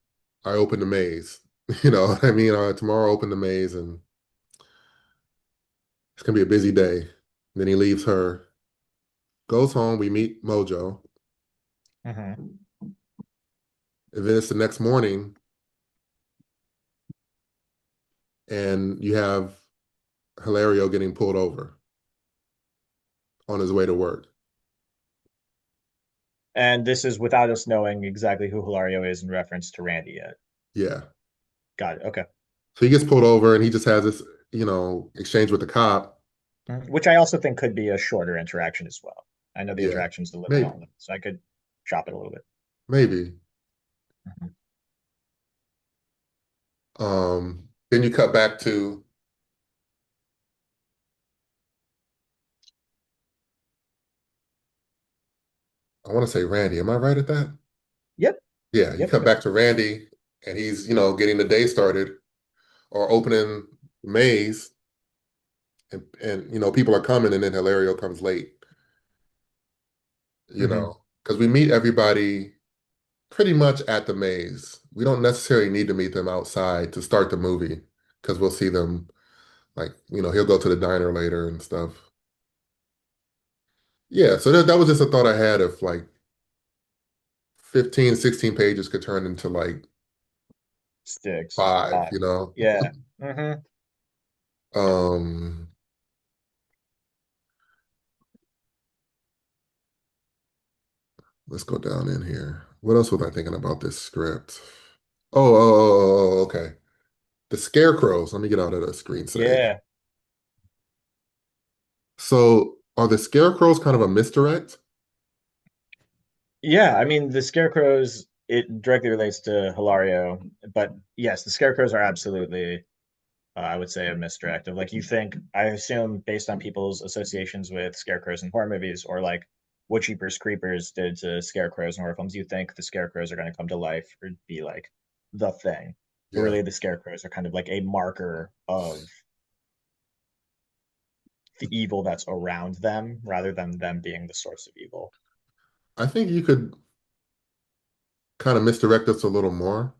I open the maze. You know what I mean? Tomorrow I open the maze and it's gonna be a busy day. Then he leaves her, goes home, we meet Mojo, Hmm. and then it's the next morning and you have Hilario getting pulled over on his way to work. And this is without us knowing exactly who Hilario is in reference to Randy yet. Yeah. Got it. Okay. So he gets pulled over and he just has this, exchange with the cop. Mhm. Which I also think could be a shorter interaction as well. I know the Yeah. interaction's a little Maybe, long, so I could chop it a little bit. maybe. Mhm. Then you cut back to, I want to say Randy. Am I right at that? Yep. Yeah, you Yep. cut Yep. back to Randy and he's, getting the day started or opening the maze and people are coming and then Hilario comes late, Hmm. because we meet everybody pretty much at the maze. We don't necessarily need to meet them outside to start the movie because we'll see them like, he'll go to the diner later and stuff. Yeah, so that was just a thought I had of like 15, 16 pages could turn into like Sticks. five, Five. Yeah. Hmm. Um, let's go down in here. What else was I thinking about this script? Okay. The scarecrows. Let me get out of the screen save. Yeah. So are the scarecrows kind of a misdirect? Yeah. I mean, the scarecrows, it directly relates to Hilario, but yes, the scarecrows are absolutely, I would say, a misdirective. Like, you think, I assume, based on people's associations with scarecrows in horror movies, or like what Jeepers Creepers did to scarecrows in horror films, you think the scarecrows are going to come to life or be like the thing. But Yeah. really, the scarecrows are kind of like a marker of the evil that's around them rather than them being the source of evil. I think you could kind of misdirect us a little more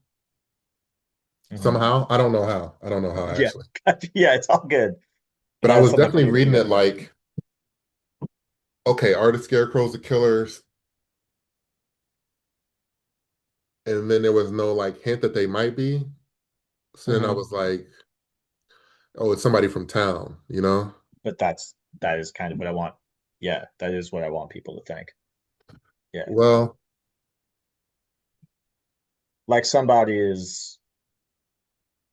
Hmm. somehow. I don't know how. I don't know how Yeah. actually. Yeah, it's all good. But And I that's was something definitely clearly reading you it have to do. like, okay, are the scarecrows the killers? and then there was no like hint that they might be. So then I Hmm. was like, oh, it's somebody from town, you know? But that is kind of what I want. Yeah, that is what I want people to think. Yeah, Well, like somebody is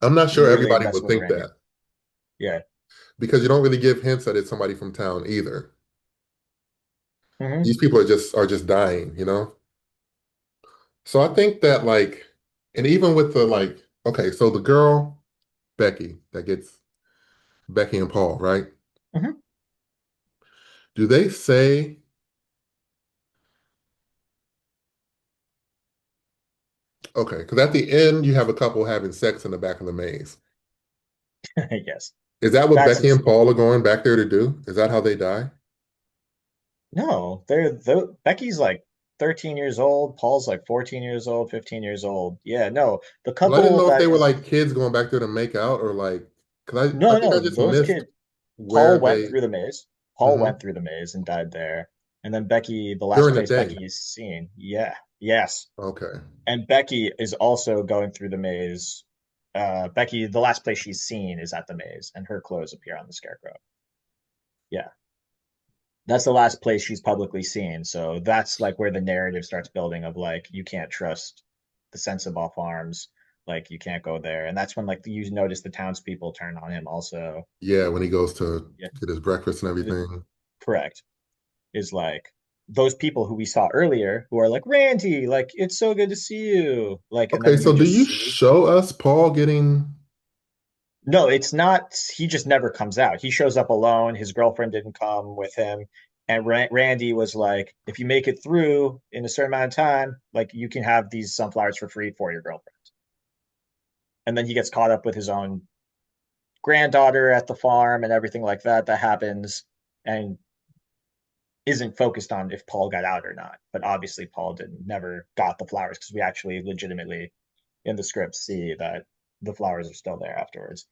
I'm not sure really everybody messing would with think Randy. that Yeah. because you don't really give hints that it's somebody from town either. Hmm. These people are just dying, you know? So I think that like, and even with the like, okay, so the girl, Becky, that gets Becky and Paul, right? Hmm. Do they say, okay, because at the end you have a couple having sex in the back of the maze. Yes, Is that what that's Becky just and Paul are going back there to do? Is that how they die? no. Becky's like 13 years old. Paul's like 14 years old, 15 years old. Yeah, no, the Well, I didn't couple know if that they were is like kids going back there to make out or like, because I no, think I no, just those missed kids. where Paul went they, through the maze. Paul mhm, went through the maze and died there. And then Becky, the last during the place day. Becky is seen. Yeah, yes. Okay. And Becky is also going through the maze. Becky, the last place she's seen is at the maze, and her clothes appear on the scarecrow. Yeah, that's the last place she's publicly seen. So that's like where the narrative starts building of like you can't trust the Sensible farms, like you can't go there, and that's when like you notice the townspeople turn on him. Also, Yeah, when he goes to yeah, get his breakfast and the, everything. correct is like those people who we saw earlier who are like Randy, like it's so good to see you, like, and Okay, then you so do just you see show us Paul getting, no, it's not. He just never comes out. He shows up alone. His girlfriend didn't come with him. And Randy was like, if you make it through in a certain amount of time, like you can have these sunflowers for free for your girlfriend. And then he gets caught up with his own granddaughter at the farm and everything like that that happens and isn't focused on if Paul got out or not. But obviously Paul didn't never got the flowers because we actually legitimately in the script see that the flowers are still there afterwards.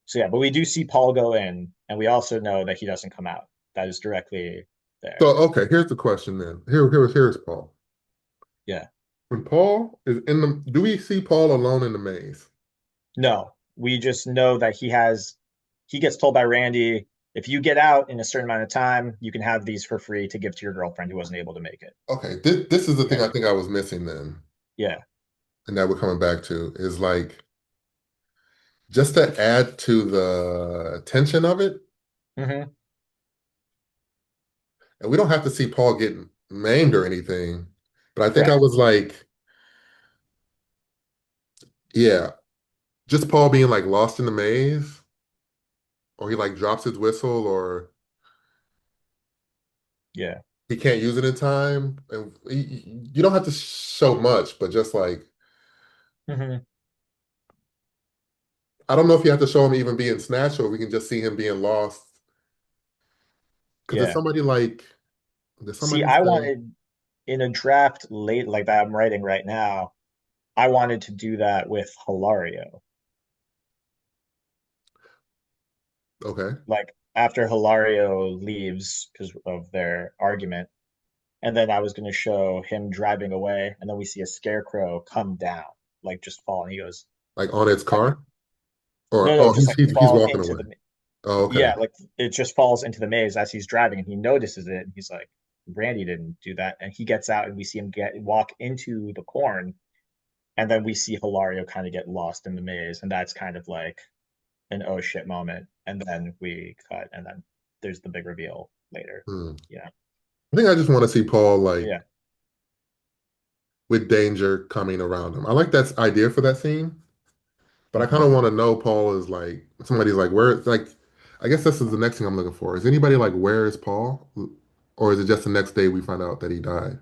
So yeah, but we do see Paul go in, and we also know that he doesn't come out. That is directly there. so okay, here's the question then. Here's Paul. Yeah. When Paul is in the, do we see Paul alone in the maze? No, we just know that he gets told by Randy, if you get out in a certain amount of time, you can have these for free to give to your girlfriend who wasn't able to make it. Okay, this is the thing Yeah. I think I was missing then, Yeah. and that we're coming back to is like just to add to the tension of it, Hmm. and we don't have to see Paul getting maimed or anything, but I think I Correct. was like, yeah, just Paul being like lost in the maze, or he like drops his whistle, or Yeah. he can't use it in time, and you don't have to show much, but just like Hmm. I don't know if you have to show him even being snatched, or we can just see him being lost. Because there's Yeah. somebody like, there's See, somebody I say, wanted in a draft late like that I'm writing right now, I wanted to do that with Hilario. okay, Like after Hilario leaves because of their argument, and then I was going to show him driving away, and then we see a scarecrow come down, like just fall, and he goes, like on its like, car, or no, no, oh, just like he's fall walking into away. the, Oh, okay. yeah, like it just falls into the maze as he's driving, and he notices it, and he's like, Randy didn't do that, and he gets out, and we see him get walk into the corn, and then we see Hilario kind of get lost in the maze, and that's kind of like an oh shit moment, and then we cut, and then there's the big reveal later. Hmm. Yeah, I think I just want to see Paul like yeah. with danger coming around him. I like that idea for that scene, but I kind Hmm. of want to know Paul is like somebody's like where like I guess this is the next thing I'm looking for. Is anybody like where is Paul? Or is it just the next day we find out that he died?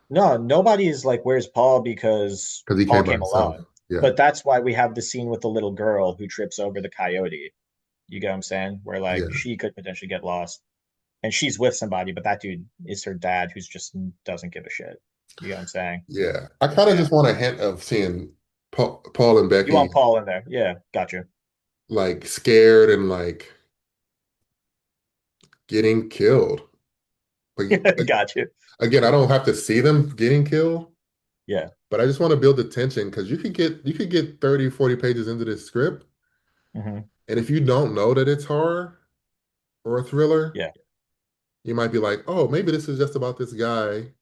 No, nobody's like, where's Paul? Because Because he Paul came by came himself. alone. Yeah. But that's why we have the scene with the little girl who trips over the coyote. You get what I'm saying? Where like Yeah. she could potentially get lost. And she's with somebody, but that dude is her dad who's just doesn't give a shit. You get what I'm saying? Yeah. I kind of Yeah. just want a hint of seeing Paul and You want Becky Paul in there. Yeah, gotcha. like scared and like getting killed. Like Gotcha. again, I don't have to see them getting killed, Yeah. But I just want to build the tension because you could get 30, 40 pages into this script, Hmm. and if you don't know that it's horror or a thriller, Yeah. you might be like, oh, maybe this is just about this guy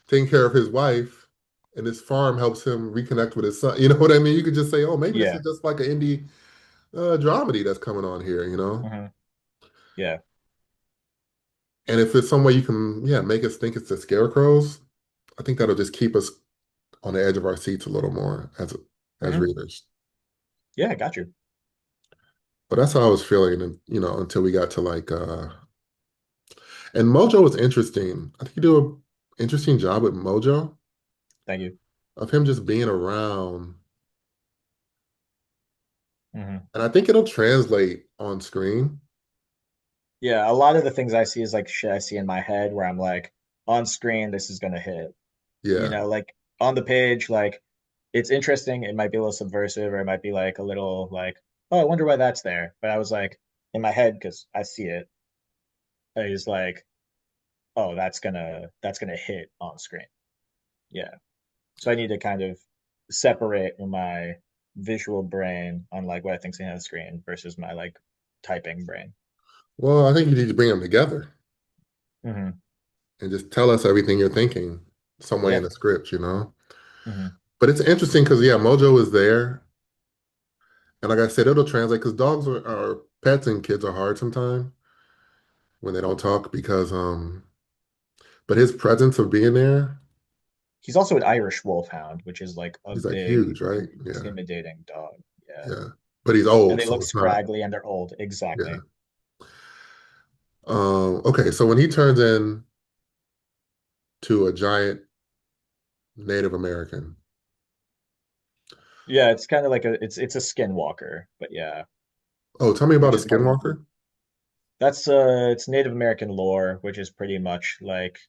taking care of his wife, and his farm helps him reconnect with his son. You know what I mean? You could just say, oh, maybe this Yeah. is just like an indie dramedy that's coming on here. Hmm. Yeah. And if it's some way you can, yeah, make us think it's the scarecrows, I think that'll just keep us on the edge of our seats a little more as Hmm. readers. Yeah, I got you. But that's how I was feeling, and until we got to like and Mojo was interesting. I think you do an interesting job with Mojo Thank you. of him just being around. Hmm. And I think it'll translate on screen. Yeah, a lot of the things I see is like shit I see in my head where I'm like, on screen, this is gonna hit. You Yeah. know, like on the page, like it's interesting. It might be a little subversive, or it might be like a little like, oh, I wonder why that's there. But I was like, in my head, because I see it, is like, oh, that's gonna hit on screen. Yeah. So I need to kind of separate my visual brain on like what I think's on the screen versus my like typing brain. Well, I think you need to bring them together Hmm. and just tell us everything you're thinking some way in Yeah. the script. Hmm. But it's interesting because, yeah, Mojo is there. And like I said, it'll translate because dogs are pets and kids are hard sometimes when they don't talk but his presence of being there, He's also an Irish wolfhound, which is like a he's like big, huge, right? Yeah. intimidating dog. Yeah. Yeah. But he's And old, they so look it's not, scraggly and they're old. yeah. Exactly. Okay, so when he turns in to a giant Native American, Yeah, it's kind of like it's a skinwalker, but yeah, oh, tell me about which a is part of skinwalker. that's it's Native American lore, which is pretty much like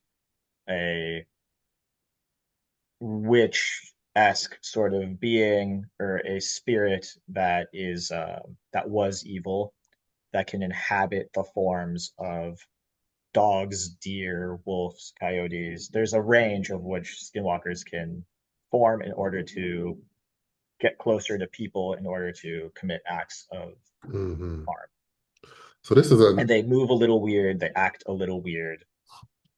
a witch-esque sort of being or a spirit that is that was evil that can inhabit the forms of dogs, deer, wolves, coyotes. There's a range of which skinwalkers can form in order to get closer to people in order to commit acts of Hmm. harm. So this is a And they move a little weird, they act a little weird,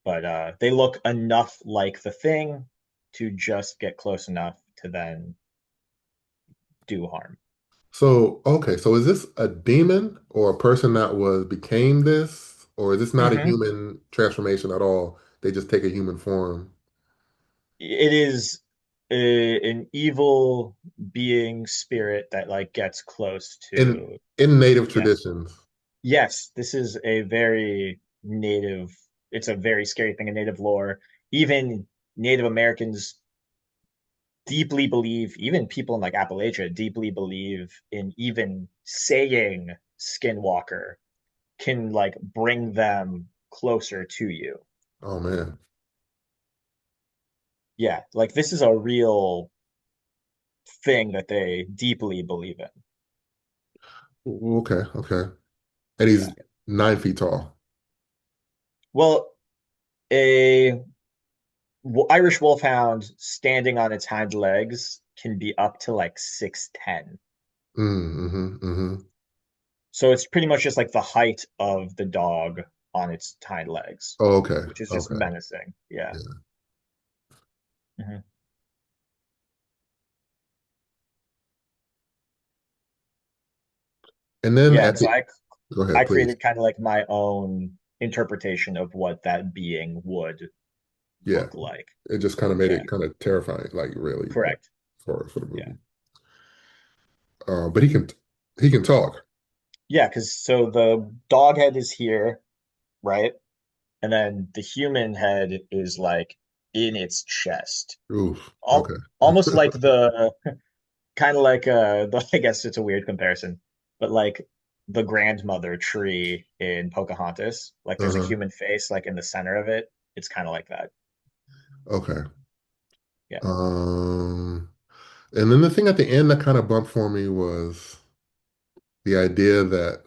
but they look enough like the thing to just get close enough to then do harm. so okay. So is this a demon or a person that was became this, or is this not a Hmm. human transformation at all? They just take a human form It is an evil being spirit that like gets close in to, native yes. traditions. Yes, this is a very native, it's a very scary thing in native lore. Even Native Americans deeply believe, even people in like Appalachia deeply believe in even saying skinwalker can like bring them closer to you. Oh man. Yeah, like this is a real thing that they deeply believe in. Okay, okay. And Yeah. he's 9 feet tall. Well, a Irish wolfhound standing on its hind legs can be up to like 6'10". Mm-hmm, mm-hmm. So it's pretty much just like the height of the dog on its hind legs, Oh, okay, which is just okay. menacing. Yeah. Yeah. Hmm. And then Yeah, at and so the go ahead, I please. created kind of like my own interpretation of what that being would Yeah. look like. It just kind of made Yeah, it kind of terrifying, like really, like, correct. for the Yeah. movie. But he can talk. Yeah, because so the dog head is here, right? And then the human head is like in its chest. Oof. Okay. Almost like the kind of like I guess it's a weird comparison, but like the grandmother tree in Pocahontas, like there's a Uh-huh. human face like in the center of it. It's kind of like that. Okay. Yeah. And then the thing at the end that kind of bumped for me was the idea that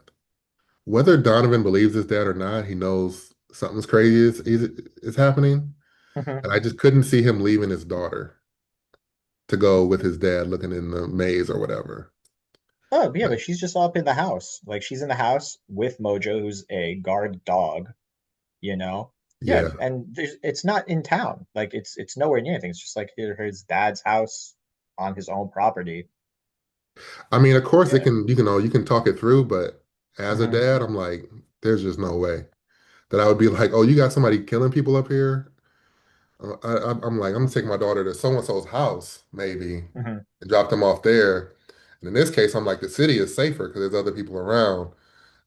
whether Donovan believes his dad or not, he knows something's crazy is happening. Hmm. And I just couldn't see him leaving his daughter to go with his dad looking in the maze or whatever. Oh, yeah, Like, but she's just up in the house. Like she's in the house with Mojo, who's a guard dog, you know? Yeah, yeah. and it's not in town. Like it's nowhere near anything. It's just like his dad's house on his own property. I mean, of course, it Yeah. can you can talk it through, but as a Hmm. dad, I'm like, there's just no way that I would be like, oh, you got somebody killing people up here. I'm like, I'm gonna take my daughter to so and so's house, maybe, Hmm. and drop them off there. And in this case, I'm like, the city is safer because there's other people around.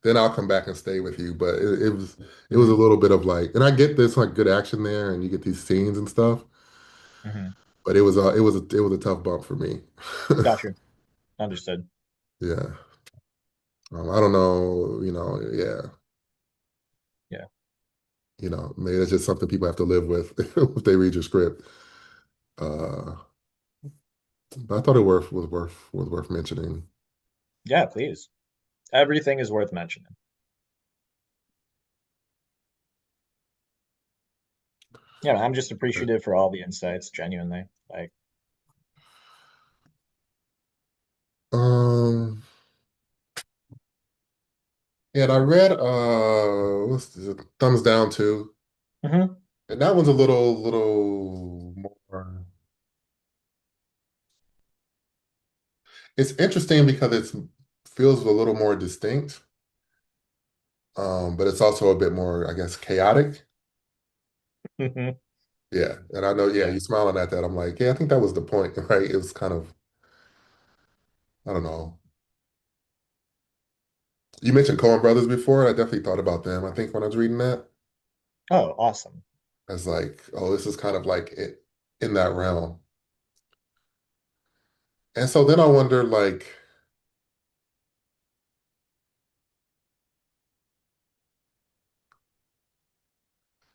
Then I'll come back and stay with you. But it was a Hmm. little bit of like, and I get this like good action there, and you get these scenes and stuff. Hmm. But it was a tough bump for me. Got you. Understood. Yeah. I don't know, yeah, Yeah. maybe it's just something people have to live with if they read your script. Uh, but I thought it was worth mentioning. Yeah, please. Everything is worth mentioning. Yeah, I'm just appreciative for all the insights, genuinely. Like, Um, yeah, and I read what's this, Thumbs Down too, hmm. and that one's a little more. It's interesting because it feels a little more distinct, but it's also a bit more, I guess, chaotic. Hmm. Yeah, and I know, yeah, Yeah. you smiling at that. I'm like, yeah, I think that was the point, right? It was kind of, I don't know. You mentioned Coen Brothers before. I definitely thought about them. I think when I was reading that, Oh, awesome. as like, oh, this is kind of like it in that realm. And so then I wonder, like,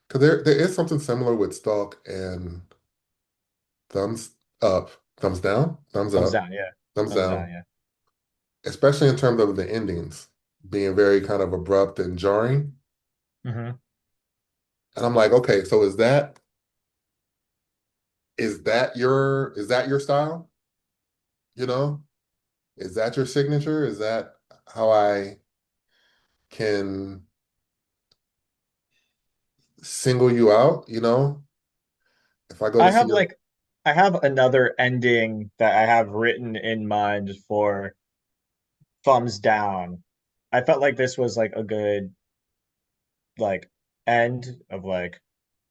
because there is something similar with Stalk and Thumbs Up, Thumbs Down, Thumbs Thumbs Up, down. Yeah. Thumbs Thumbs down. Down, Yeah. especially in terms of the endings being very kind of abrupt and jarring. Hmm. And I'm like, okay, so is that your style? You know, is that your signature? Is that how I can single you out? If I go to I see have your, like, I have another ending that I have written in mind for thumbs down. I felt like this was like a good like end of like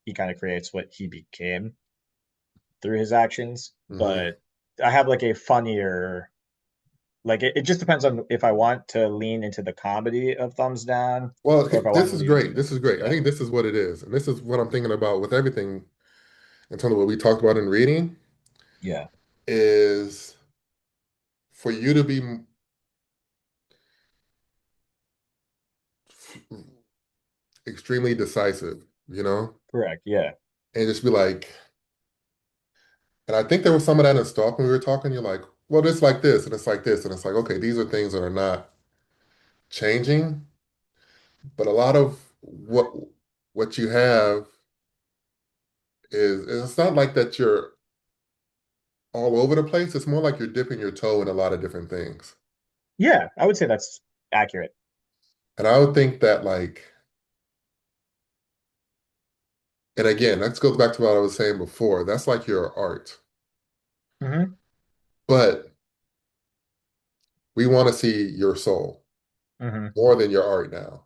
he kind of creates what he became through his actions. Mhm. But I have like a funnier like it just depends on if I want to lean into the comedy of thumbs down Well, or if I want this to is lean into great. This is great. I yeah. think this is what it is, and this is what I'm thinking about with everything in terms of what we talked about in reading Yeah. is for you to be extremely decisive, Correct. Yeah. and just be like, and I think there was some of that in Stalk when we were talking. You're like, well, it's like this, and it's like this, and it's like, okay, these are things that are not changing, but a lot of what you have is it's not like that you're all over the place. It's more like you're dipping your toe in a lot of different things. Yeah, I would say that's accurate. And I would think that like, and again, that goes back to what I was saying before. That's like your art. Hmm. But we want to see your soul Hmm. more than your art now.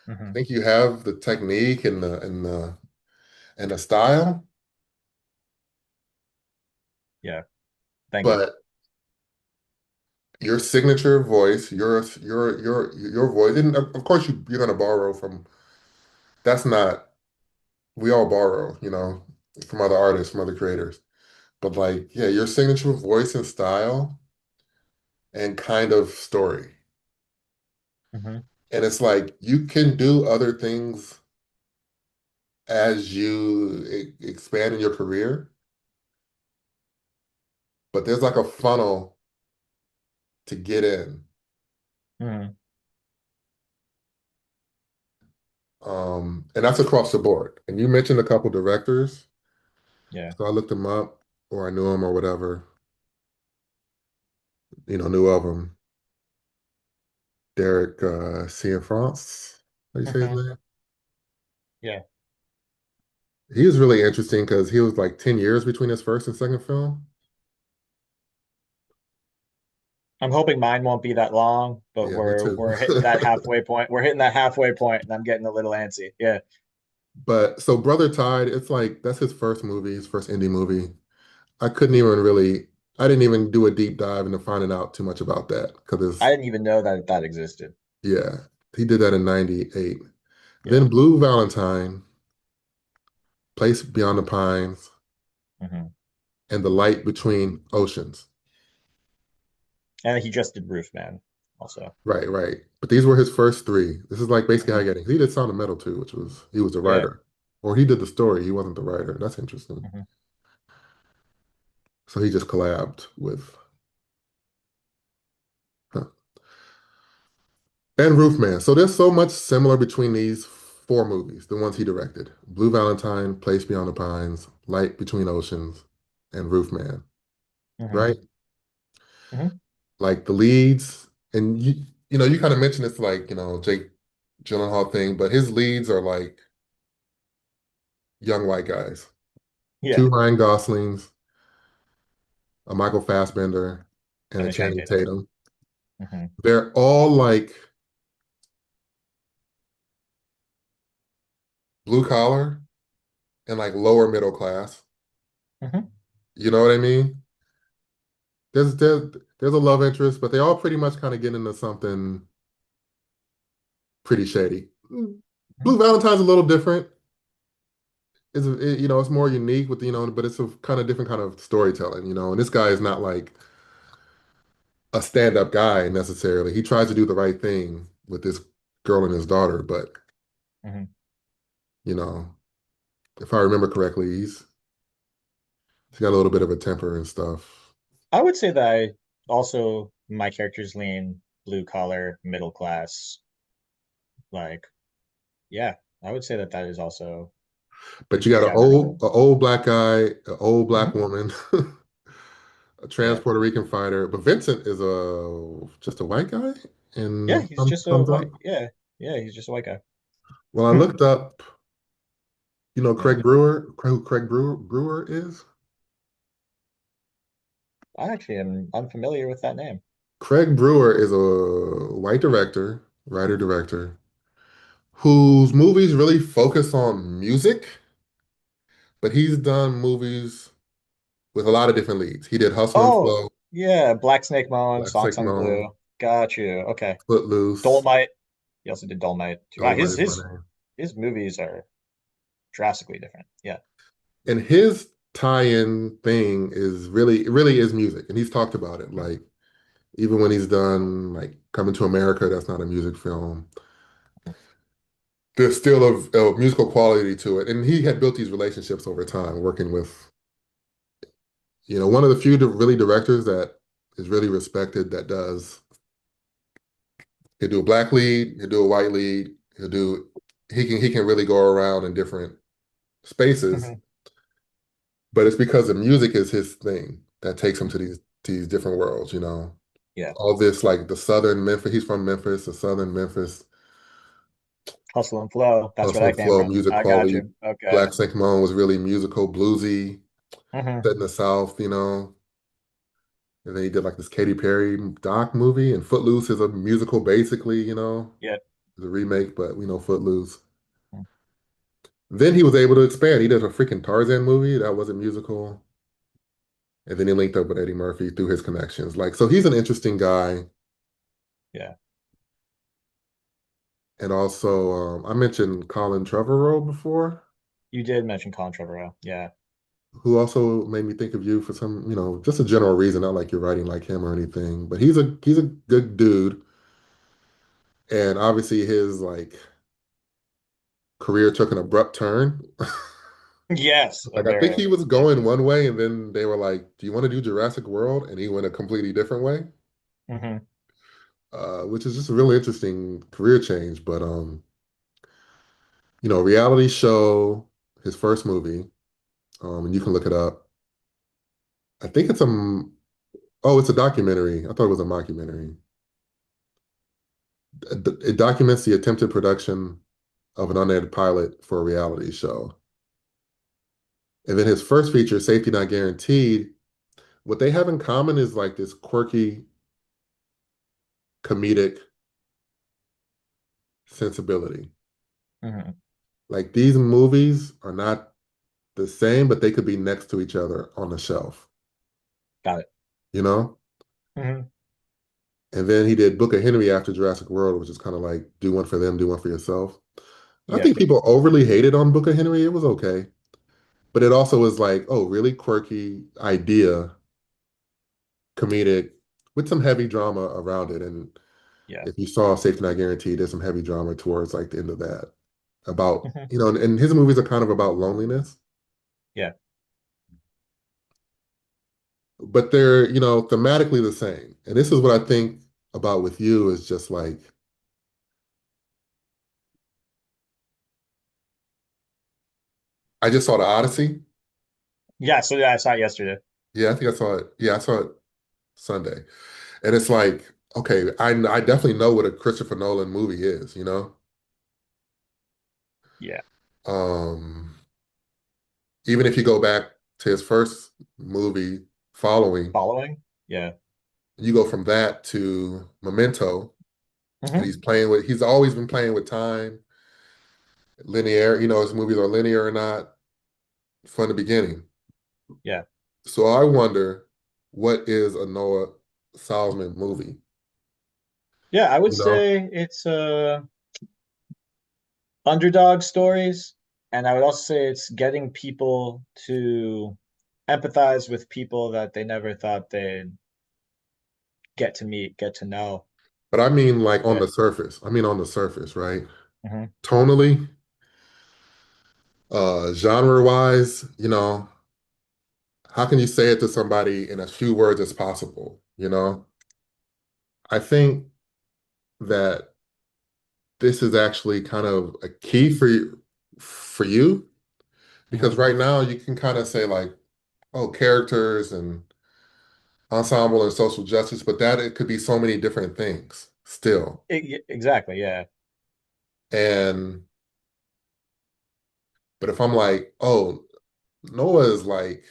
I Hmm. think you have the technique and the style, Yeah. Thank you. but your signature voice, your voice, and of course you're gonna borrow from that's not we all borrow, from other artists, from other creators. But like, yeah, your signature voice and style and kind of story. Hmm. And it's like you can do other things as you expand in your career, but there's like a funnel to get in. Hmm. And that's across the board. And you mentioned a couple directors. Yeah. So I looked him up, or I knew him, or whatever. Knew of him. Derek Cianfrance. How do you say his Hmm. name? Yeah. He was really interesting because he was like 10 years between his first and second film. I'm hoping mine won't be that long, but Yeah, me too. we're hitting that halfway point. We're hitting that halfway point, and I'm getting a little antsy. Yeah. But so Brother Tide, it's like that's his first movie, his first indie movie. I couldn't even really, I didn't even do a deep dive into finding out too much about that because I it's, didn't even know that that existed. yeah, he did that in 98. Yeah. Then Blue Valentine, Place Beyond the Pines, Hmm. and The Light Between Oceans. And he just did Roof Man also. Right, right. But these were his first three. This is like basically how Hmm. I get it. He did Sound of Metal too, which was he was the Yeah. writer. Or he did the story, he wasn't the writer. That's interesting. Hmm. So he just collabed with huh. And Roofman. So there's so much similar between these four movies, the ones he directed. Blue Valentine, Place Beyond the Pines, Light Between Oceans, and Roofman, Hmm. right? Hmm. Like the leads, and you kind of mentioned this like, Jake Gyllenhaal thing, but his leads are like young white guys. Yeah. Two Ryan Goslings, a Michael Fassbender, and And a a Channing Channing Tatum. Tatum. Hmm. They're all like blue collar and like lower middle class. Hmm. You know what I mean? There's a love interest, but they all pretty much kind of get into something pretty shady. Blue Valentine's a little different. It's more unique with but it's a kind of different kind of storytelling, And this guy is not like a stand-up guy necessarily. He tries to do the right thing with this girl and his daughter, but Hmm. you know, if I remember correctly, he's got a little bit of a temper and stuff. I would say that I also my characters lean blue collar, middle class. Like, yeah, I would say that that is also But you got yeah, really. an old black guy, an old black Hmm. woman, a trans Yeah. Puerto Rican fighter. But Vincent is just a white guy Yeah, in he's just a Thumbs Up. white. Yeah. Yeah, he's just a white guy. Well, I looked up, Yeah. Who Craig Brewer is. I actually am unfamiliar with that name. Craig Brewer is a white director, writer director, whose movies really focus on music, but he's done movies with a lot of different leads. He did Hustle and Oh, Flow, yeah, Black Snake Moan, Black Socks Sick on Moan, Glue. Got you. Okay. Footloose, Dolomite. He also did Dolomite too. Wow, Dolomite is my name. his movies are drastically different. Yeah. And his tie-in thing is really, it really is music. And he's talked about it. Like, even when he's done like Coming to America, that's not a music film. There's still a musical quality to it. And he had built these relationships over time, working with, one of the few really directors that is really respected that does, he'll do a black lead, he'll do a white lead, he can really go around in different spaces, Hmm. but it's because the music is his thing that takes him to these different worlds. Yeah. All this like the southern Memphis, he's from Memphis, the southern Memphis Hustle and Flow. That's where hustle that and came flow from. music I got quality. you. Okay. Black Snake Moan was really musical, bluesy, Hmm. set in the South. And then he did like this Katy Perry doc movie, and Footloose is a musical basically. Yeah. It's a remake, but we know Footloose. Then he was able to expand. He did a freaking Tarzan movie that wasn't musical. And then he linked up with Eddie Murphy through his connections. Like, so he's an interesting guy. Yeah. And also, I mentioned Colin Trevorrow before, You did mention Colin Trevorrow. Yeah. who also made me think of you for just a general reason, not like you're writing like him or anything. But he's a good dude. And obviously his like career took an abrupt turn. Yes, a Like I think very he was yeah. going one way, and then they were like, "Do you want to do Jurassic World?" And he went a completely different way, Hmm. which is just a really interesting career change. But reality show, his first movie. And you can look it up. I think it's oh, it's a documentary. I thought it was a mockumentary. It documents the attempted production of an unnamed pilot for a reality show. And then his first feature, Safety Not Guaranteed, what they have in common is like this quirky, comedic sensibility. Hmm. Like these movies are not the same, but they could be next to each other on the shelf, Got it. you know? Hmm. And then he did Book of Henry after Jurassic World, which is kind of like do one for them, do one for yourself. I Yeah. think people overly hated on Book of Henry. It was okay. But it also was like, oh, really quirky idea, comedic, with some heavy drama around it. And Yeah. if you saw Safety Not Guaranteed, there's some heavy drama towards like the end of that. About, Hmm. and his movies are kind of about loneliness, Yeah. but they're, thematically the same. And this is what I think about with you is just like, I just saw The Odyssey. Yeah. So yeah, I saw it yesterday. Yeah, I think I saw it. Yeah, I saw it Sunday. And it's like, okay, I definitely know what a Christopher Nolan movie is, you know? Yeah. Um, Even if you go back to his first movie, Following, Following. Yeah. you go from that to Memento, and Hmm. he's always been playing with time, linear, his movies are linear or not from the beginning. Yeah. So I wonder, what is a Noah Salzman movie? Yeah. I would You know, say it's underdog stories, and I would also say it's getting people to empathize with people that they never thought they'd get to meet, get to know. but I mean like on Yeah. the surface. I mean on the surface, right? Hmm. Tonally, genre wise, how can you say it to somebody in as few words as possible? I think that this is actually kind of a key for you because Hmm. right now you can kind of say like, oh, characters and ensemble and social justice, but that it could be so many different things still. Exactly. Yeah. And but if I'm like, oh, Noah is like,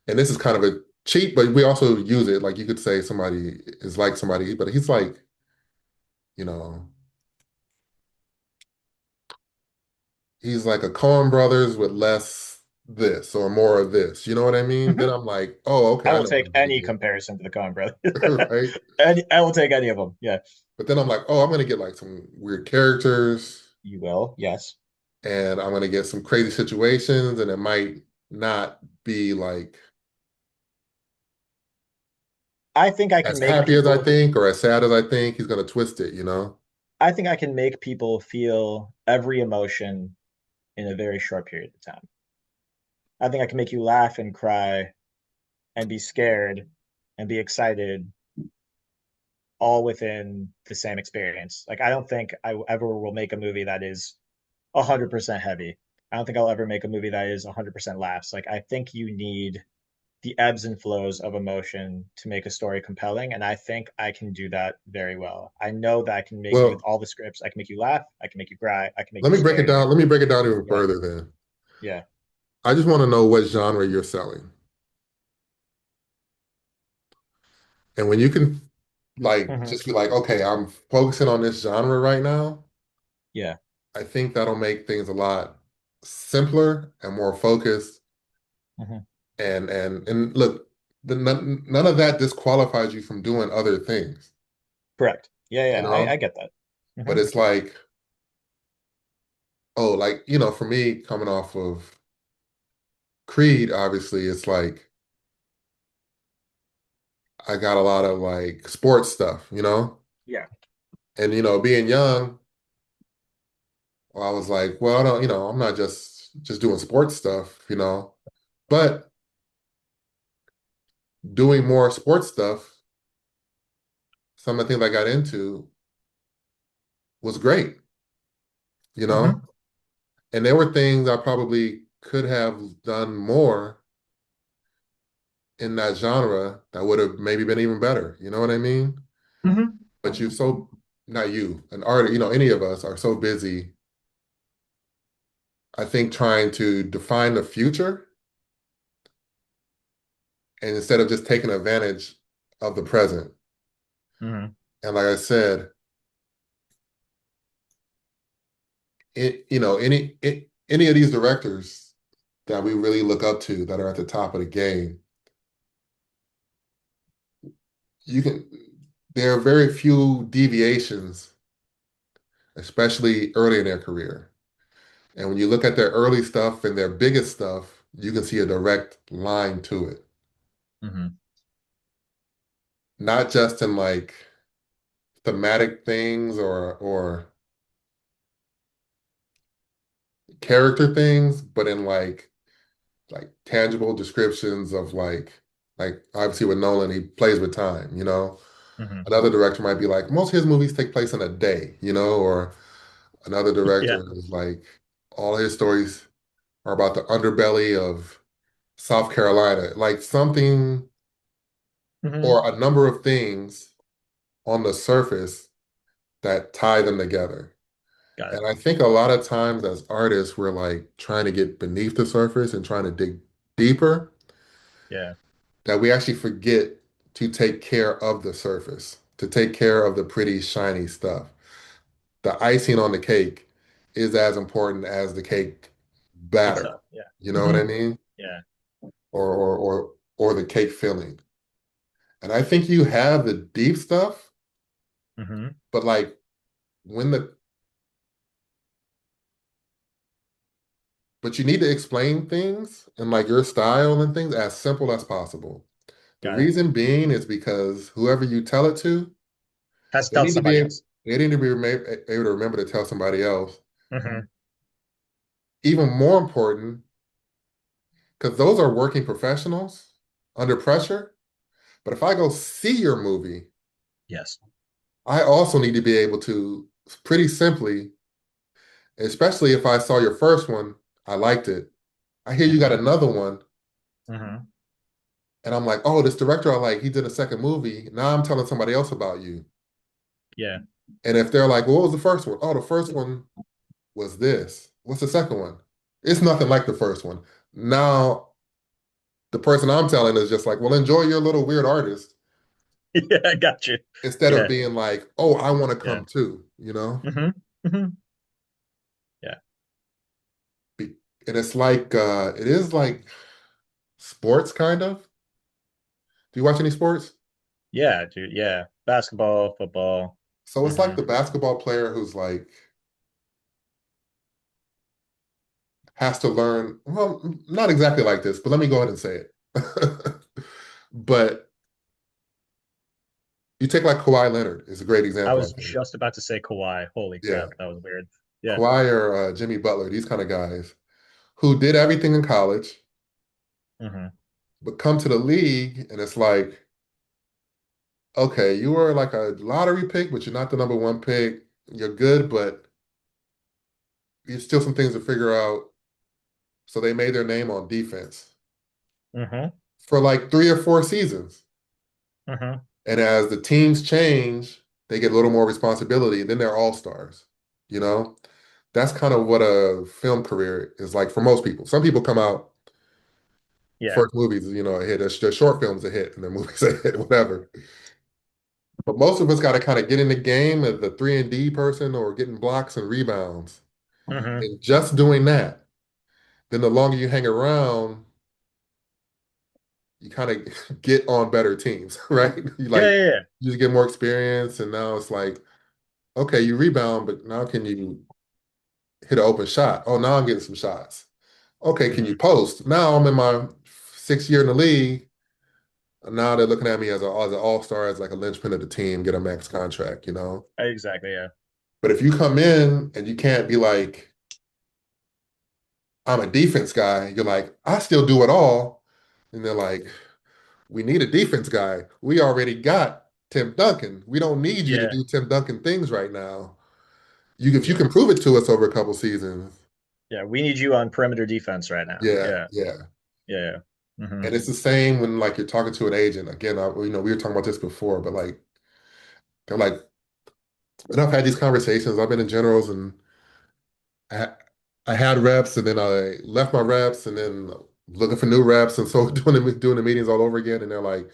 and this is kind of a cheat, but we also use it like you could say somebody is like somebody, but he's like, you know, he's like a Coen Brothers with less this or more of this. You know what I mean? Then Hmm. I'm like, oh, okay, I I will know what take I'm gonna any get. comparison to the Coen Brothers. Right? I will take any of them. Yeah. But then I'm like, oh, I'm gonna get like some weird characters You will. Yes. and I'm gonna get some crazy situations, and it might not be like I think I can as make happy as I people think or as sad as I think. He's gonna twist it. I think I can make people feel every emotion in a very short period of time. I think I can make you laugh and cry and be scared and be excited all within the same experience. Like I don't think I ever will make a movie that is 100% heavy. I don't think I'll ever make a movie that is 100% laughs. Like I think you need the ebbs and flows of emotion to make a story compelling, and I think I can do that very well. I know that I can make you with Well, all the scripts. I can make you laugh. I can make you cry. I can make let you me break it scared. down. Let me break it down even Yeah, further then. yeah. I just want to know what genre you're selling. And when you can like Hmm. just be like, okay, I'm focusing on this genre right now, Yeah. I think that'll make things a lot simpler and more focused. Hmm. And look, none of that disqualifies you from doing other things, Correct. Yeah, you yeah. I know? get that. Hmm. But it's like, oh, like, for me, coming off of Creed, obviously, it's like I got a lot of like sports stuff. Yeah. And being young, well, I was like, well, I don't, I'm not just doing sports stuff. But doing more sports stuff, some of the things I got into was great, you know? Hmm. And there were things I probably could have done more in that genre that would have maybe been even better. You know what I mean? Hmm. But you're so, not you, an artist, any of us are so busy, I think, trying to define the future, and instead of just taking advantage of the present. Hmm. And like I said, any of these directors that we really look up to that are at the top of the game, you can, there are very few deviations, especially early in their career. And when you look at their early stuff and their biggest stuff, you can see a direct line to it. Hmm. Not just in like thematic things or character things, but in like tangible descriptions of like obviously with Nolan, he plays with time, you know. Hmm. Another director might be like, most of his movies take place in a day, or another Yeah. director is like, all his stories are about the underbelly of South Carolina, like something Hmm. or a number of things on the surface that tie them together. Got it. And I think a lot of times as artists, we're like trying to get beneath the surface and trying to dig deeper, Yeah. that we actually forget to take care of the surface, to take care of the pretty, shiny stuff. The icing on the cake is as important as the cake batter. Itself. Yeah. You know what Hmm. I mean? Yeah. Or the cake filling. And I think you have the deep stuff, Hmm. but like when the but you need to explain things and like your style and things as simple as possible. The Got it. reason being is because whoever you tell it to, Has to they tell need to be somebody able, else. they need to be able to remember to tell somebody else. Hmm. Even more important, because those are working professionals under pressure. But if I go see your movie, Yes. I also need to be able to pretty simply, especially if I saw your first one, I liked it. I hear you got Hmm. another one, Hmm. and I'm like, oh, this director I like, he did a second movie. Now I'm telling somebody else about you. Yeah. And if they're like, well, what was the first one? Oh, the first one was this. What's the second one? It's nothing like the first one. Now the person I'm telling is just like, well, enjoy your little weird artist Yeah. I got you. instead of Yeah. being like, oh, I want to Yeah. come too, you know? Hmm. Hmm. Yeah. And it's like, it is like sports kind of. Do you watch any sports? Yeah, dude. Yeah. Basketball, football. So it's Hmm. like the basketball player who's like, has to learn, well, not exactly like this, but let me go ahead and say it. But you take like Kawhi Leonard is a great I example, I was think. just about to say Kawhi. Holy Yeah. crap, that was weird. Yeah. Kawhi or Jimmy Butler, these kind of guys who did everything in college, Hmm. but come to the league and it's like, okay, you were like a lottery pick, but you're not the number one pick. You're good, but there's still some things to figure out. So they made their name on defense Hmm. for like 3 or 4 seasons. Hmm. And as the teams change, they get a little more responsibility, and then they're all stars. You know, that's kind of what a film career is like for most people. Some people come out, Yeah. first movies, a hit, their short films a hit, and their movies a hit, whatever. But most of us got to kind of get in the game as the 3 and D person or getting blocks and rebounds. Hmm. And just doing that, then the longer you hang around, you kind of get on better teams, right? You Yeah, like yeah, yeah. you just get more experience, and now it's like, okay, you rebound, but now can you hit an open shot? Oh, now I'm getting some shots. Okay, can you Hmm. post? Now I'm in my 6th year in the league. And now they're looking at me as an all-star, as like a linchpin of the team, get a max contract, you know? Exactly, yeah. But if you come in and you can't be like, I'm a defense guy, you're like, I still do it all. And they're like, we need a defense guy. We already got Tim Duncan. We don't need you to Yeah, do Tim Duncan things right now. If you yeah. can prove it to us over a couple seasons, Yeah, we need you on perimeter defense right now. Yeah, Yeah, yeah. yeah, yeah. Hmm. And it's the same when like you're talking to an agent. Again, we were talking about this before, but like they're like, and I've had these conversations. I've been in generals and I, I had reps and then I left my reps and then looking for new reps. And so doing the meetings all over again. And they're like,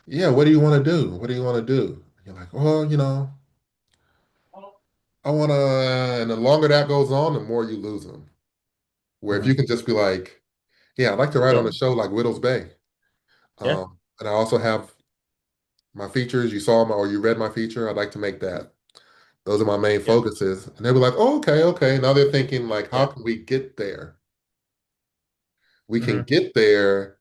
yeah, what do you want to do? What do you want to do? You're like, well, I want to, and the longer that goes on, the more you lose them. Where if you Hmm. can just be like, yeah, I'd like to write on a Boom. show like Whittles Bay. Yeah, And I also have my features. You saw my, or you read my feature. I'd like to make that. Those are my main yeah, focuses. And they were like, oh, okay, okay. Now they're thinking like, how yeah. can we get there? We can Hmm. get there.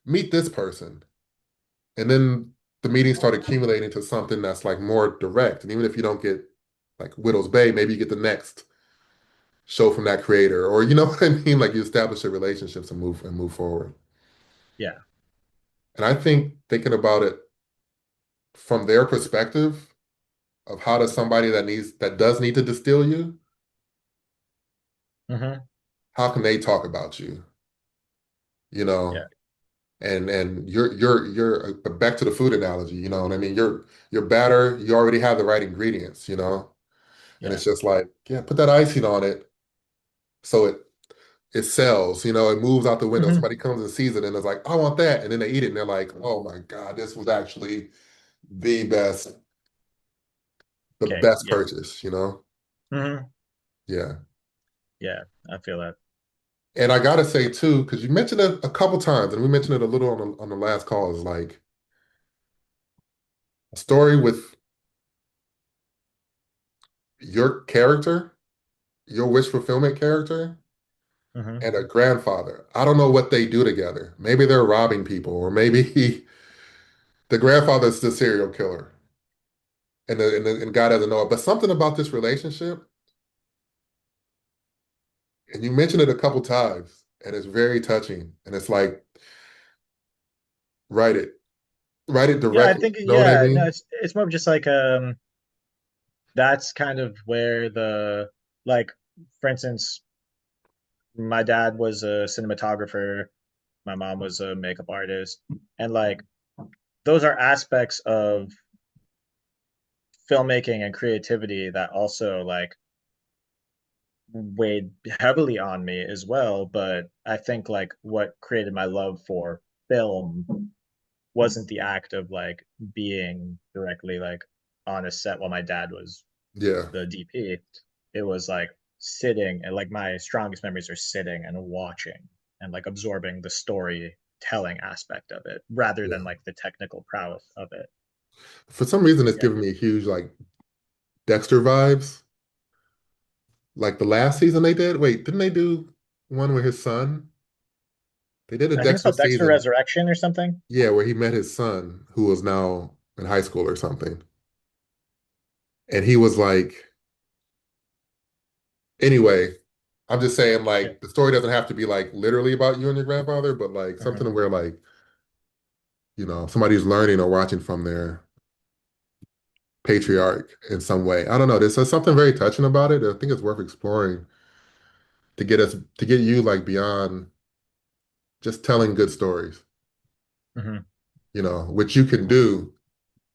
Meet this person. And then the meetings start accumulating to something that's like more direct. And even if you don't get like Whittles Bay, maybe you get the next show from that creator, or you know what I mean? Like you establish the relationships and move forward. Yeah. And I think thinking about it from their perspective of how does somebody that does need to distill you, Hmm. how can they talk about you? You Yeah, know, and you're back to the food analogy, you know what I mean? You're batter, you already have the right ingredients, and yeah. it's just like, yeah, put that icing on it so it sells, it moves out the window. Hmm. Somebody comes and sees it and is like, I want that. And then they eat it and they're like, oh my God, this was actually the best, the Okay. best Yeah. purchase. Hmm. Yeah. Yeah. I feel that. And I gotta say too, because you mentioned it a couple times, and we mentioned it a little on the last call, is like a story with your character, your wish fulfillment character, Hmm. and a grandfather. I don't know what they do together. Maybe they're robbing people, or maybe the grandfather's the serial killer, and God doesn't know it. But something about this relationship, and you mentioned it a couple times, and it's very touching. And it's like, write it, write it Yeah, I directly. think You know what I yeah, no, mean? it's more of just like that's kind of where the like for instance, my dad was a cinematographer, my mom was a makeup artist, and like those are aspects of filmmaking and creativity that also like weighed heavily on me as well. But I think like what created my love for film wasn't the act of like being directly like on a set while my dad was Yeah, the DP. It was like sitting and like my strongest memories are sitting and watching and like absorbing the storytelling aspect of it rather than yeah. like the technical prowess of it. For some reason, it's Yeah. giving me a huge like Dexter vibes. Like the last season they did. Wait, didn't they do one with his son? They did a I think it's Dexter called Dexter season, Resurrection or something. yeah, where he met his son, who was now in high school or something. And he was like, anyway, I'm just saying, Yeah. like, the story doesn't have to be like literally about you and your grandfather, but like Hmm. something where like, somebody's learning or watching from their patriarch in some way. I don't know. There's something very touching about it. I think it's worth exploring to get you like beyond just telling good stories, Hmm. which you can do,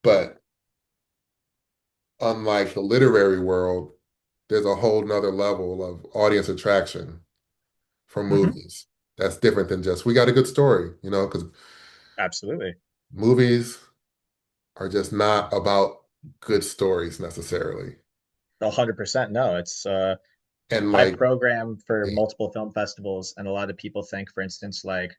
but unlike the literary world, there's a whole nother level of audience attraction from Hmm. movies. That's different than just we got a good story, because Absolutely. movies are just not about good stories necessarily. 100% no. It's And I like, program for yeah, multiple film festivals, and a lot of people think, for instance, like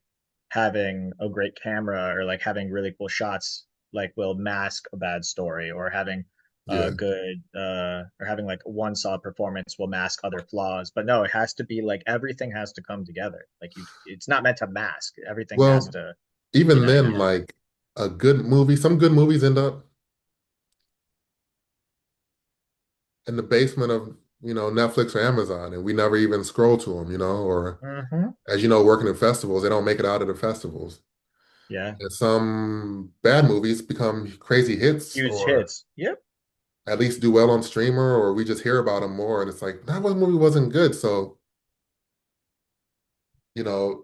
having a great camera or like having really cool shots like will mask a bad story, or having a yeah. good or having like one solid performance will mask other flaws. But no, it has to be like everything has to come together. Like you, it's not meant to mask. Everything has Well, to even unite. then, Yeah. like some good movies end up in the basement of, Netflix or Amazon, and we never even scroll to them, or Hmm. as you know, working in festivals, they don't make it out of the festivals. Yeah. And some bad movies become crazy hits Huge or hits. Yep. at least do well on streamer, or we just hear about them more, and it's like that one movie wasn't good. So, you know,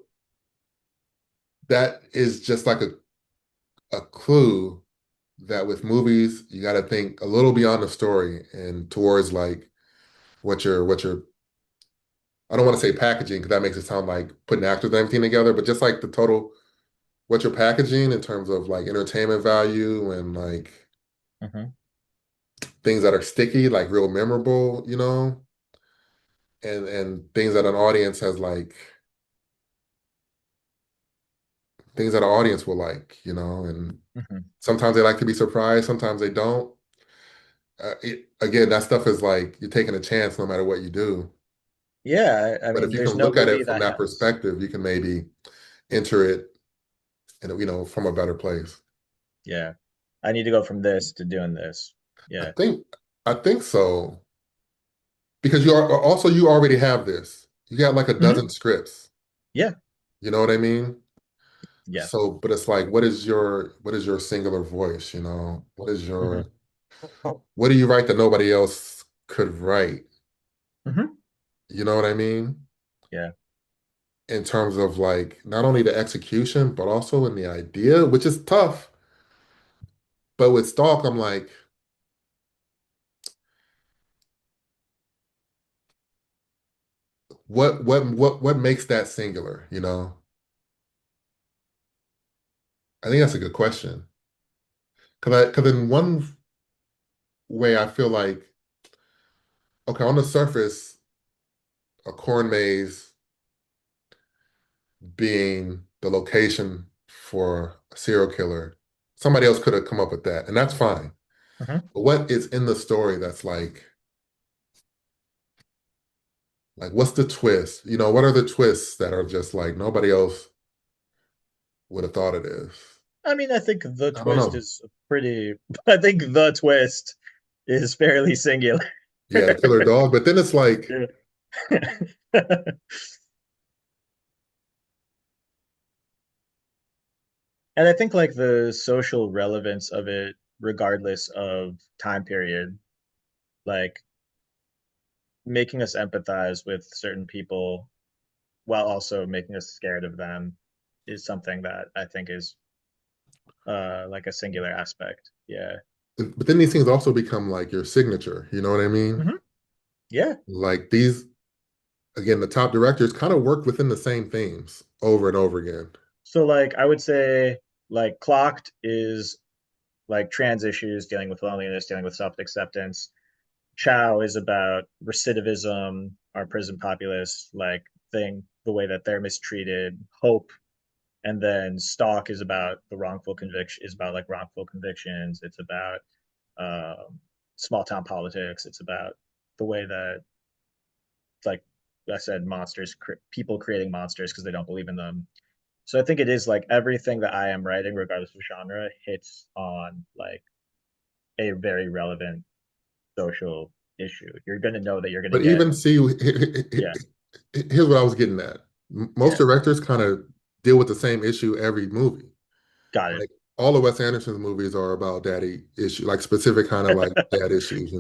that is just like a clue that with movies, you got to think a little beyond the story and towards like what you're I don't want to say packaging because that makes it sound like putting actors and everything together, but just like the total what you're packaging in terms of like entertainment value and like Hmm. things that are sticky, like real memorable, and things that an audience has like things that an audience will like, and Hmm. sometimes they like to be surprised, sometimes they don't. Again, that stuff is like you're taking a chance no matter what you do. Yeah, I But if mean, you can there's no look at movie it from that that has. perspective, you can maybe enter it, from a better place. Yeah, I need to go from this to doing this. I Yeah. think, I think so because you already have this. You got like a Hmm. dozen scripts. Yeah. You know what I mean? Yeah. So, but it's like, what is your singular voice? Hmm. What do you write that nobody else could write? Hmm. You know what I mean? Yeah. In terms of like not only the execution, but also in the idea, which is tough. But with Stalk, I'm like, what makes that singular? I think that's a good question. Because in one way, I feel like, okay, on the surface, a corn maze being the location for a serial killer, somebody else could have come up with that, and that's fine. Hmm. But what is in the story that's like what's the twist? What are the twists that are just like nobody else would have thought it is? I mean, I think the I don't twist know. is pretty. I think the twist is fairly singular. Yeah, the killer dog, but then it's like, Yeah. And I think like the social relevance of it, regardless of time period, like making us empathize with certain people while also making us scared of them is something that I think is like a singular aspect. Yeah. but then these things also become like your signature. You know what I mean? Hmm. Yeah. Like these, again, the top directors kind of work within the same themes over and over again. So like I would say like Clocked is like trans issues, dealing with loneliness, dealing with self-acceptance. Chow is about recidivism, our prison populace, like thing, the way that they're mistreated. Hope, and then Stalk is about the wrongful conviction, is about like wrongful convictions. It's about um, small town politics. It's about the way that, like I said, people creating monsters because they don't believe in them. So I think it is like everything that I am writing, regardless of genre, hits on like a very relevant social issue. You're going to know that you're going to But get. even see, Yeah. here's what I was getting at. Most Yeah. directors kind of deal with the same issue every movie. Got it. Like all of Wes Anderson's movies are about daddy issue, like specific kind of like dad issues.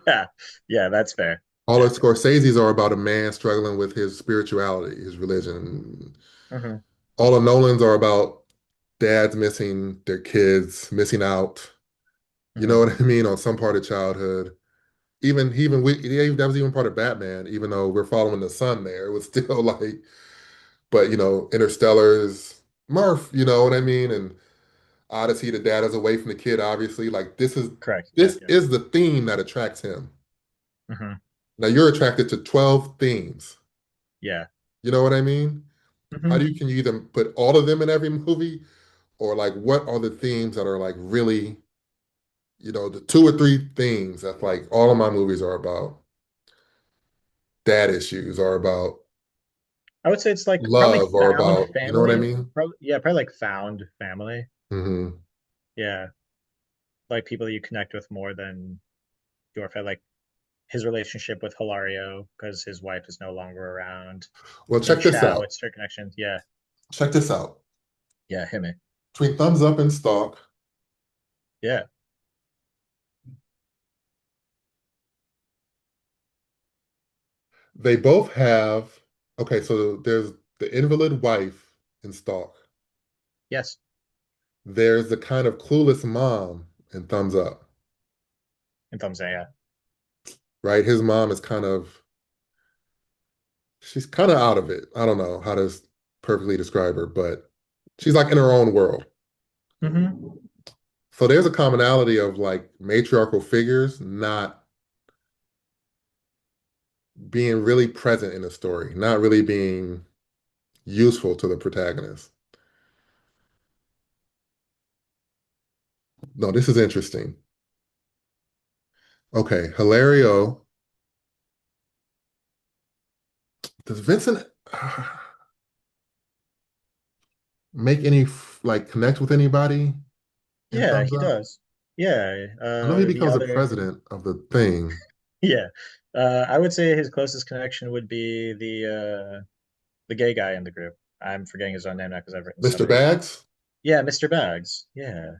Yeah. Yeah, that's fair. All Yeah. of Scorsese's are about a man struggling with his spirituality, his religion. Hmm. All of Nolan's are about dads missing their kids, missing out. You know Hmm. what I mean? On some part of childhood. That was even part of Batman, even though we're following the son there. It was still like, but Interstellar is Murph, you know what I mean? And Odyssey, the dad is away from the kid, obviously. Like this is Correct. Yeah. this Yeah. is the theme that attracts him. Hmm. Now you're attracted to 12 themes. Yeah. You know what I mean? How do Hmm. you can you either put all of them in every movie or like what are the themes that are like really, the two or three things that like all of my movies are about dad issues, are about I would say it's like probably love, or found about, you know what I family. mean? Probably, yeah, probably like found family. Hmm. Yeah. Like people you connect with more than your family. Like his relationship with Hilario because his wife is no longer around. Well, In check this Chow, out. it's their connections. Yeah. Check this out. Yeah. Him. Between Thumbs Up and Stalk, Yeah. They both have, okay, so there's the invalid wife in Stalk. Yes, There's the kind of clueless mom in Thumbs Up, in Thumbs Up, yeah. right? His mom is kind of, she's kind of out of it. I don't know how to perfectly describe her, but she's like in her own world. Hmm. So there's a commonality of like matriarchal figures not being really present in the story, not really being useful to the protagonist. No, this is interesting. Okay, Hilario. Does Vincent make any like connect with anybody in Yeah, Thumbs he Up? does. Yeah, I know he the becomes the other, president of the thing. yeah, I would say his closest connection would be the gay guy in the group. I'm forgetting his own name now because I've written so Mr. many. Bags? Yeah, Mr. Bags. Yeah,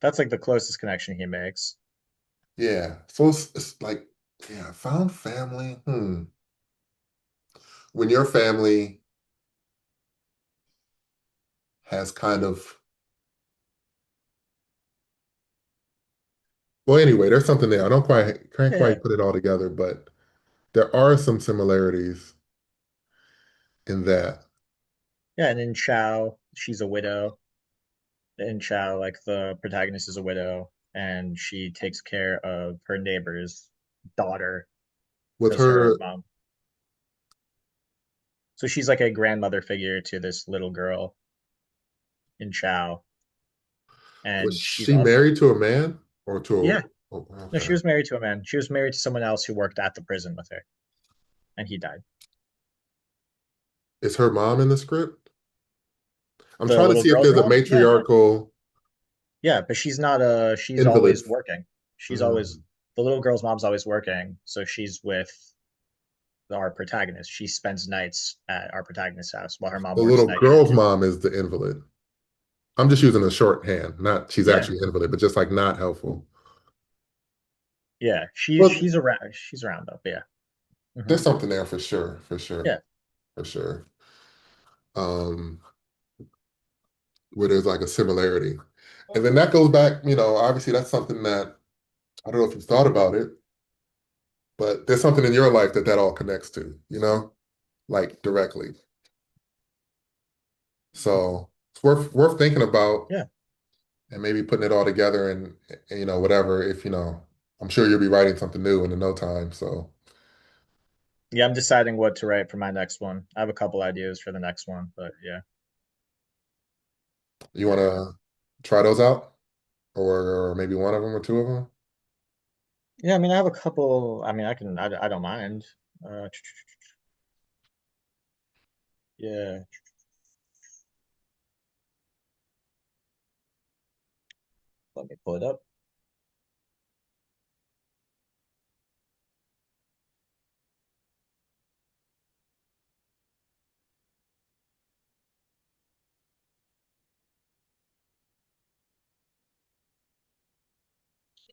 that's like the closest connection he makes. Yeah. So it's like, yeah, found family. Hmm. When your family has kind of, well, anyway, there's something there. I don't quite can't Yeah, quite put it all together, but there are some similarities in that. yeah, and in Chow, she's a widow. In Chow, like the protagonist is a widow, and she takes care of her neighbor's daughter With because her her, mom. So she's like a grandmother figure to this little girl in Chow, was and she's she all married to a man or to yeah. a, oh, No, she okay. was married to a man. She was married to someone else who worked at the prison with her, and he died. Is her mom in the script? I'm The trying to little see if girl's there's a mom, yeah, matriarchal yeah, but she's not a. She's invalid. always working. She's always Mm. the little girl's mom's always working, so she's with our protagonist. She spends nights at our protagonist's house while her mom The works little night girl's shift. mom is the invalid. I'm just using a shorthand, not she's Yeah, actually invalid, but just like not helpful. yeah, Well, she's around. She's around though. But yeah, hmm there's something there for sure, for sure, yeah, for sure. Um, where there's like a similarity. And then that goes back, obviously that's something that I don't know if you've thought about it, but there's something in your life that all connects to, like directly. So it's worth thinking about yeah, and maybe putting it all together and whatever. If I'm sure you'll be writing something new in no time. So yeah. I'm deciding what to write for my next one. I have a couple ideas for the next one, but yeah, you want to try those out, or maybe one of them or two of them. yeah. I mean, I have a couple. I mean, I can. I don't mind. Uh, yeah. Let me pull it up.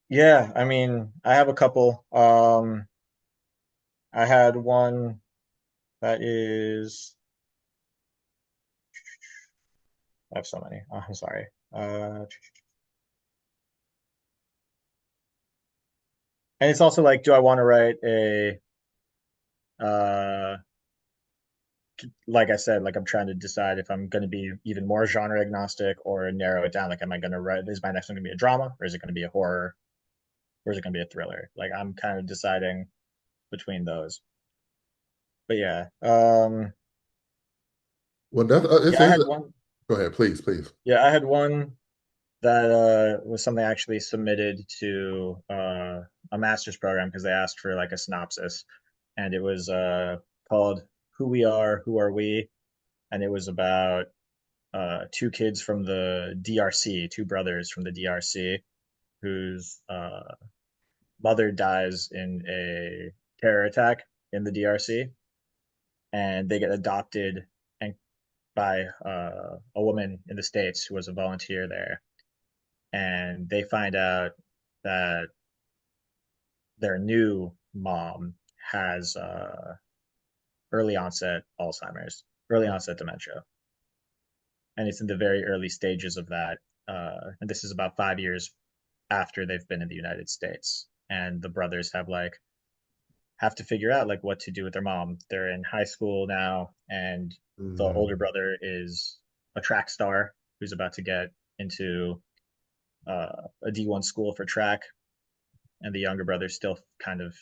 Yeah, I mean, I have a couple. I had one that is. I have so many. I'm sorry. And it's also like, do I want to write uh, like I said, like I'm trying to decide if I'm going to be even more genre agnostic or narrow it down. Like, am I going to write, is my next one going to be a drama or is it going to be a horror or is it going to be a thriller? Like, I'm kind of deciding between those. But yeah, Well, that this yeah, I is. had one. Go ahead, please, please. Yeah, I had one that was something I actually submitted to a master's program because they asked for like a synopsis, and it was called "Who We Are, Who Are We," and it was about two kids from the DRC, two brothers from the DRC, whose mother dies in a terror attack in the DRC, and they get adopted and by a woman in the States who was a volunteer there, and they find out that their new mom has early onset Alzheimer's, early onset dementia, and it's in the very early stages of that. And this is about 5 years after they've been in the United States, and the brothers have to figure out like what to do with their mom. They're in high school now, and the older Mm, brother is a track star who's about to get into a D1 school for track, and the younger brother's still kind of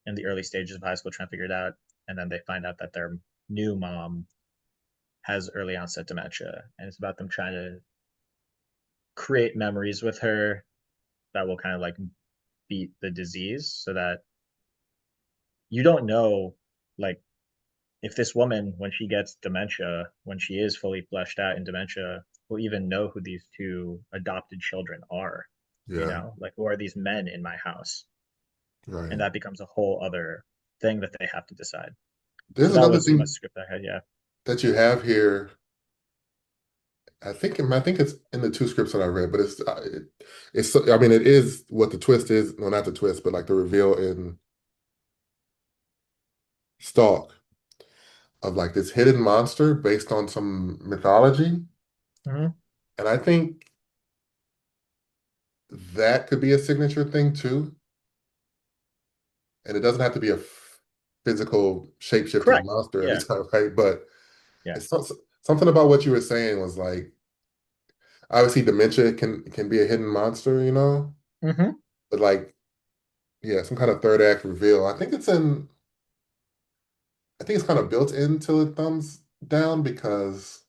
in the early stages of high school trying to figure it out. And then they find out that their new mom has early onset dementia, and it's about them trying to create memories with her that will kind of like beat the disease, so that you don't know like if this woman, when she gets dementia, when she is fully fleshed out in dementia, will even know who these two adopted children are. yeah, Like who are these men in my house? And right. that becomes a whole other thing that they have to decide. So There's that another was a thing script I had. Yeah. that you have here. I think it's in the two scripts that I read, but I mean, it is what the twist is. No, not the twist, but like the reveal in Stalk of like this hidden monster based on some mythology. Hmm. And I think that could be a signature thing too. And it doesn't have to be a physical shape-shifting Correct. monster every Yeah. time, right? But Yeah. it's something about what you were saying was like obviously dementia can be a hidden monster, you know, Hmm. but like yeah, some kind of third act reveal. I think it's kind of built into the thumbs down because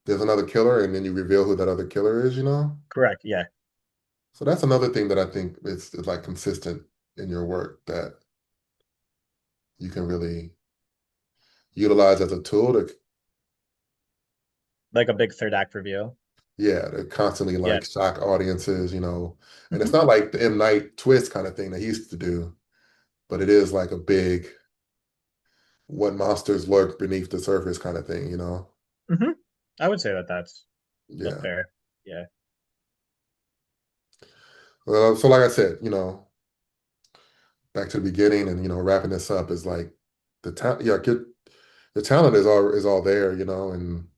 there's another killer and then you reveal who that other killer is, you know? Correct. Yeah. So that's another thing that I think is like consistent in your work that you can really utilize as a tool to, Like a big third act reveal. yeah, to constantly Yeah. like shock audiences, you know. And it's Hmm. not like the M. Night twist kind of thing that he used to do, but it is like a big what monsters lurk beneath the surface kind of thing, you know? Hmm. I would say that that's a Yeah. fair. Yeah. So like I said, you know, back to the beginning and you know, wrapping this up is like yeah, the talent is all there, you know, and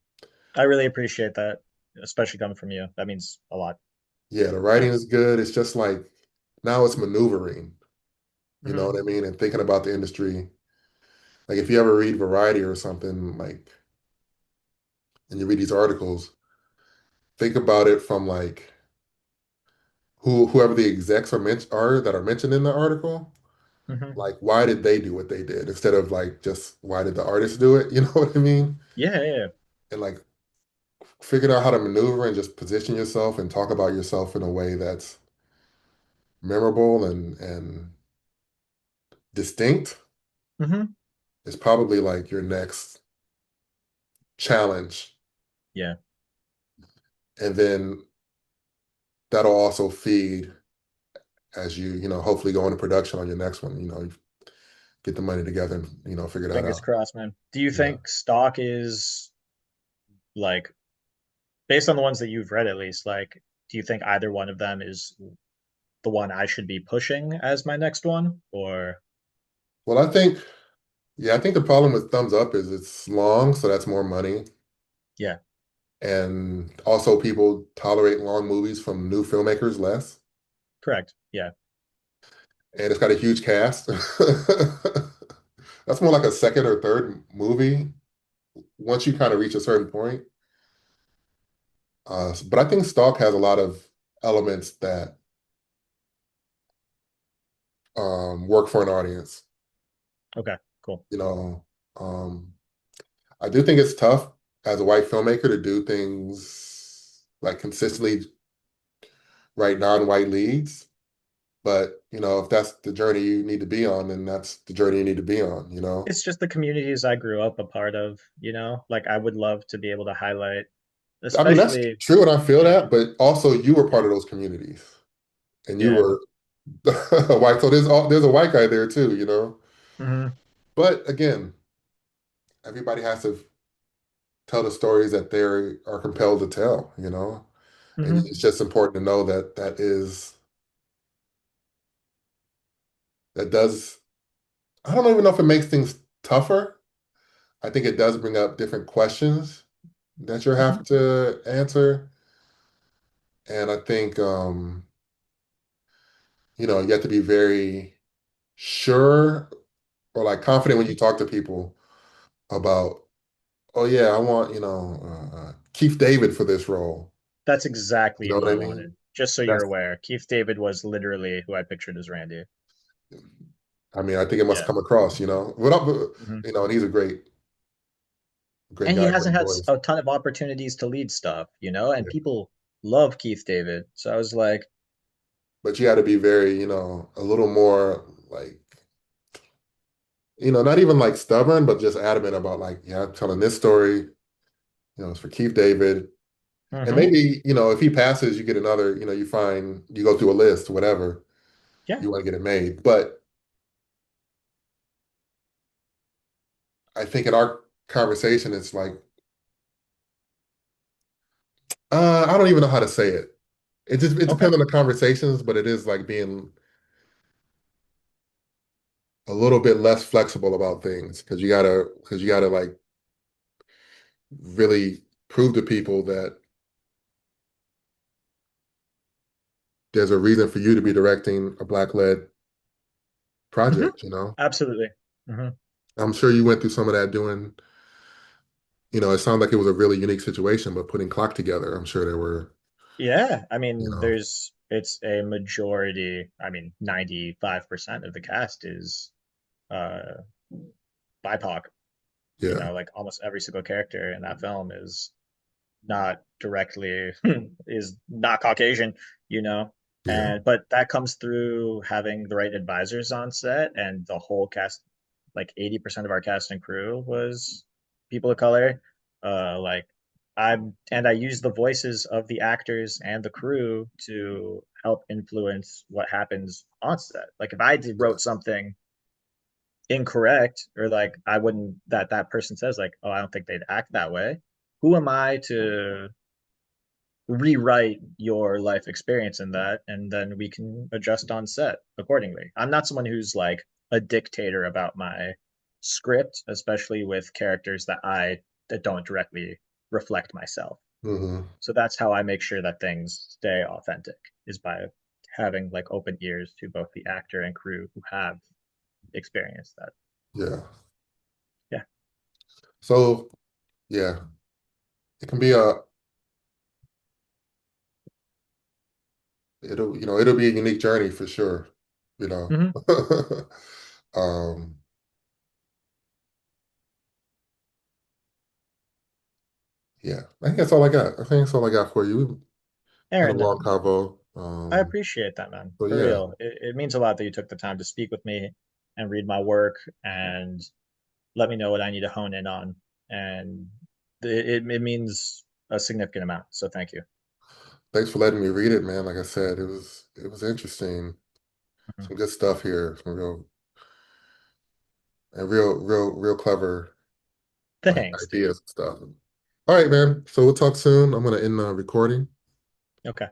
I really appreciate that, especially coming from you. That means a lot. yeah, the writing is Thanks. good. It's just like now it's maneuvering, you know Hmm. what I mean? And thinking about the industry. Like if you ever read Variety or something, like and you read these articles, think about it from like whoever the execs are that are mentioned in the article, Hmm. like why did they do what they did instead of like just why did the artist do it? You know what I mean? Yeah. Yeah. And like figuring out how to maneuver and just position yourself and talk about yourself in a way that's memorable and distinct Hmm. is probably like your next challenge. Yeah. And then that'll also feed as you know, hopefully go into production on your next one, you know, get the money together and, you know, figure that Fingers out. crossed, man. Do you Yeah. think Stock is like based on the ones that you've read at least, like do you think either one of them is the one I should be pushing as my next one? Or Well, I think the problem with Thumbs Up is it's long, so that's more money. yeah, And also people tolerate long movies from new filmmakers less. correct. Yeah. And it's got a huge cast. That's more like a second or third movie once you kind of reach a certain point. But I think Stalk has a lot of elements that work for an audience. Okay, cool. You know, um, I do think it's tough as a white filmmaker to do things like consistently write non-white leads. But you know, if that's the journey you need to be on, then that's the journey you need to be on. You know, It's just the communities I grew up a part of. Like I would love to be able to highlight, I mean that's especially, true, and I feel yeah, that. But also, you were yeah, part of those communities, and you yeah. were white. So there's a white guy there too. You know, Hmm. but again, everybody has to tell the stories that they are compelled to tell. You know, and Hmm. it's just important to know that that is that does, I don't even know if it makes things tougher. I think it does bring up different questions that you Hmm. have to answer. And I think, you have to be very sure or like confident when Hmm. you talk to people about, oh yeah, I want, Keith David for this role. That's You exactly know who what I I mean? wanted. Just so you're That's, aware, Keith David was literally who I pictured as Randy. I mean, I think it must Yeah. come across, What up, Hmm. and he's a great And he guy, hasn't great had voice. a ton of opportunities to lead stuff, and Yeah. people love Keith David. So I was like, But you got to be very, a little more like, not even like stubborn, but just adamant about like, yeah, I'm telling this story, it's for Keith David. And hmm, maybe, if he passes, you get another, you go through a list, whatever, yeah, you want to get it made. But I think in our conversation, it's like, I don't even know how to say it. It okay, depends on the conversations, but it is like being a little bit less flexible about things because you gotta like really prove to people that there's a reason for you to be directing a black led hmm, project. absolutely. Hmm. I'm sure you went through some of that doing, it sounded like it was a really unique situation, but putting Clock together, I'm sure there were, Yeah, I you mean, know, it's a majority. I mean, 95% of the cast is uh BIPOC. yeah, Like almost every single character in that film is not directly is not Caucasian, you know. yeah, And but that comes through having the right advisors on set, and the whole cast, like 80% of our cast and crew was people of color. Like I use the voices of the actors and the crew to help influence what happens on set. Like if yeah. wrote something incorrect, or like I wouldn't, that person says like, oh, I don't think they'd act that way, who am I to rewrite your life experience in that, and then we can adjust on set accordingly. I'm not someone who's like a dictator about my script, especially with characters that don't directly reflect myself. Hmm. So that's how I make sure that things stay authentic, is by having like open ears to both the actor and crew who have experienced that. Yeah. Yeah. So yeah, it can be it'll be a unique journey for sure, you know. Hmm. Um, yeah, I think that's all I got. I think that's all I got for you. We had a Aaron, long convo. I appreciate that, man. So For yeah, real. It means a lot that you took the time to speak with me and read my work and let me know what I need to hone in on. And it means a significant amount. So thank you. thanks for letting me read it, man. Like I said, it was interesting. Mhm. Some good stuff here. Some real clever like Thanks, dude. ideas and stuff. All right, man. So we'll talk soon. I'm gonna end the recording. Okay.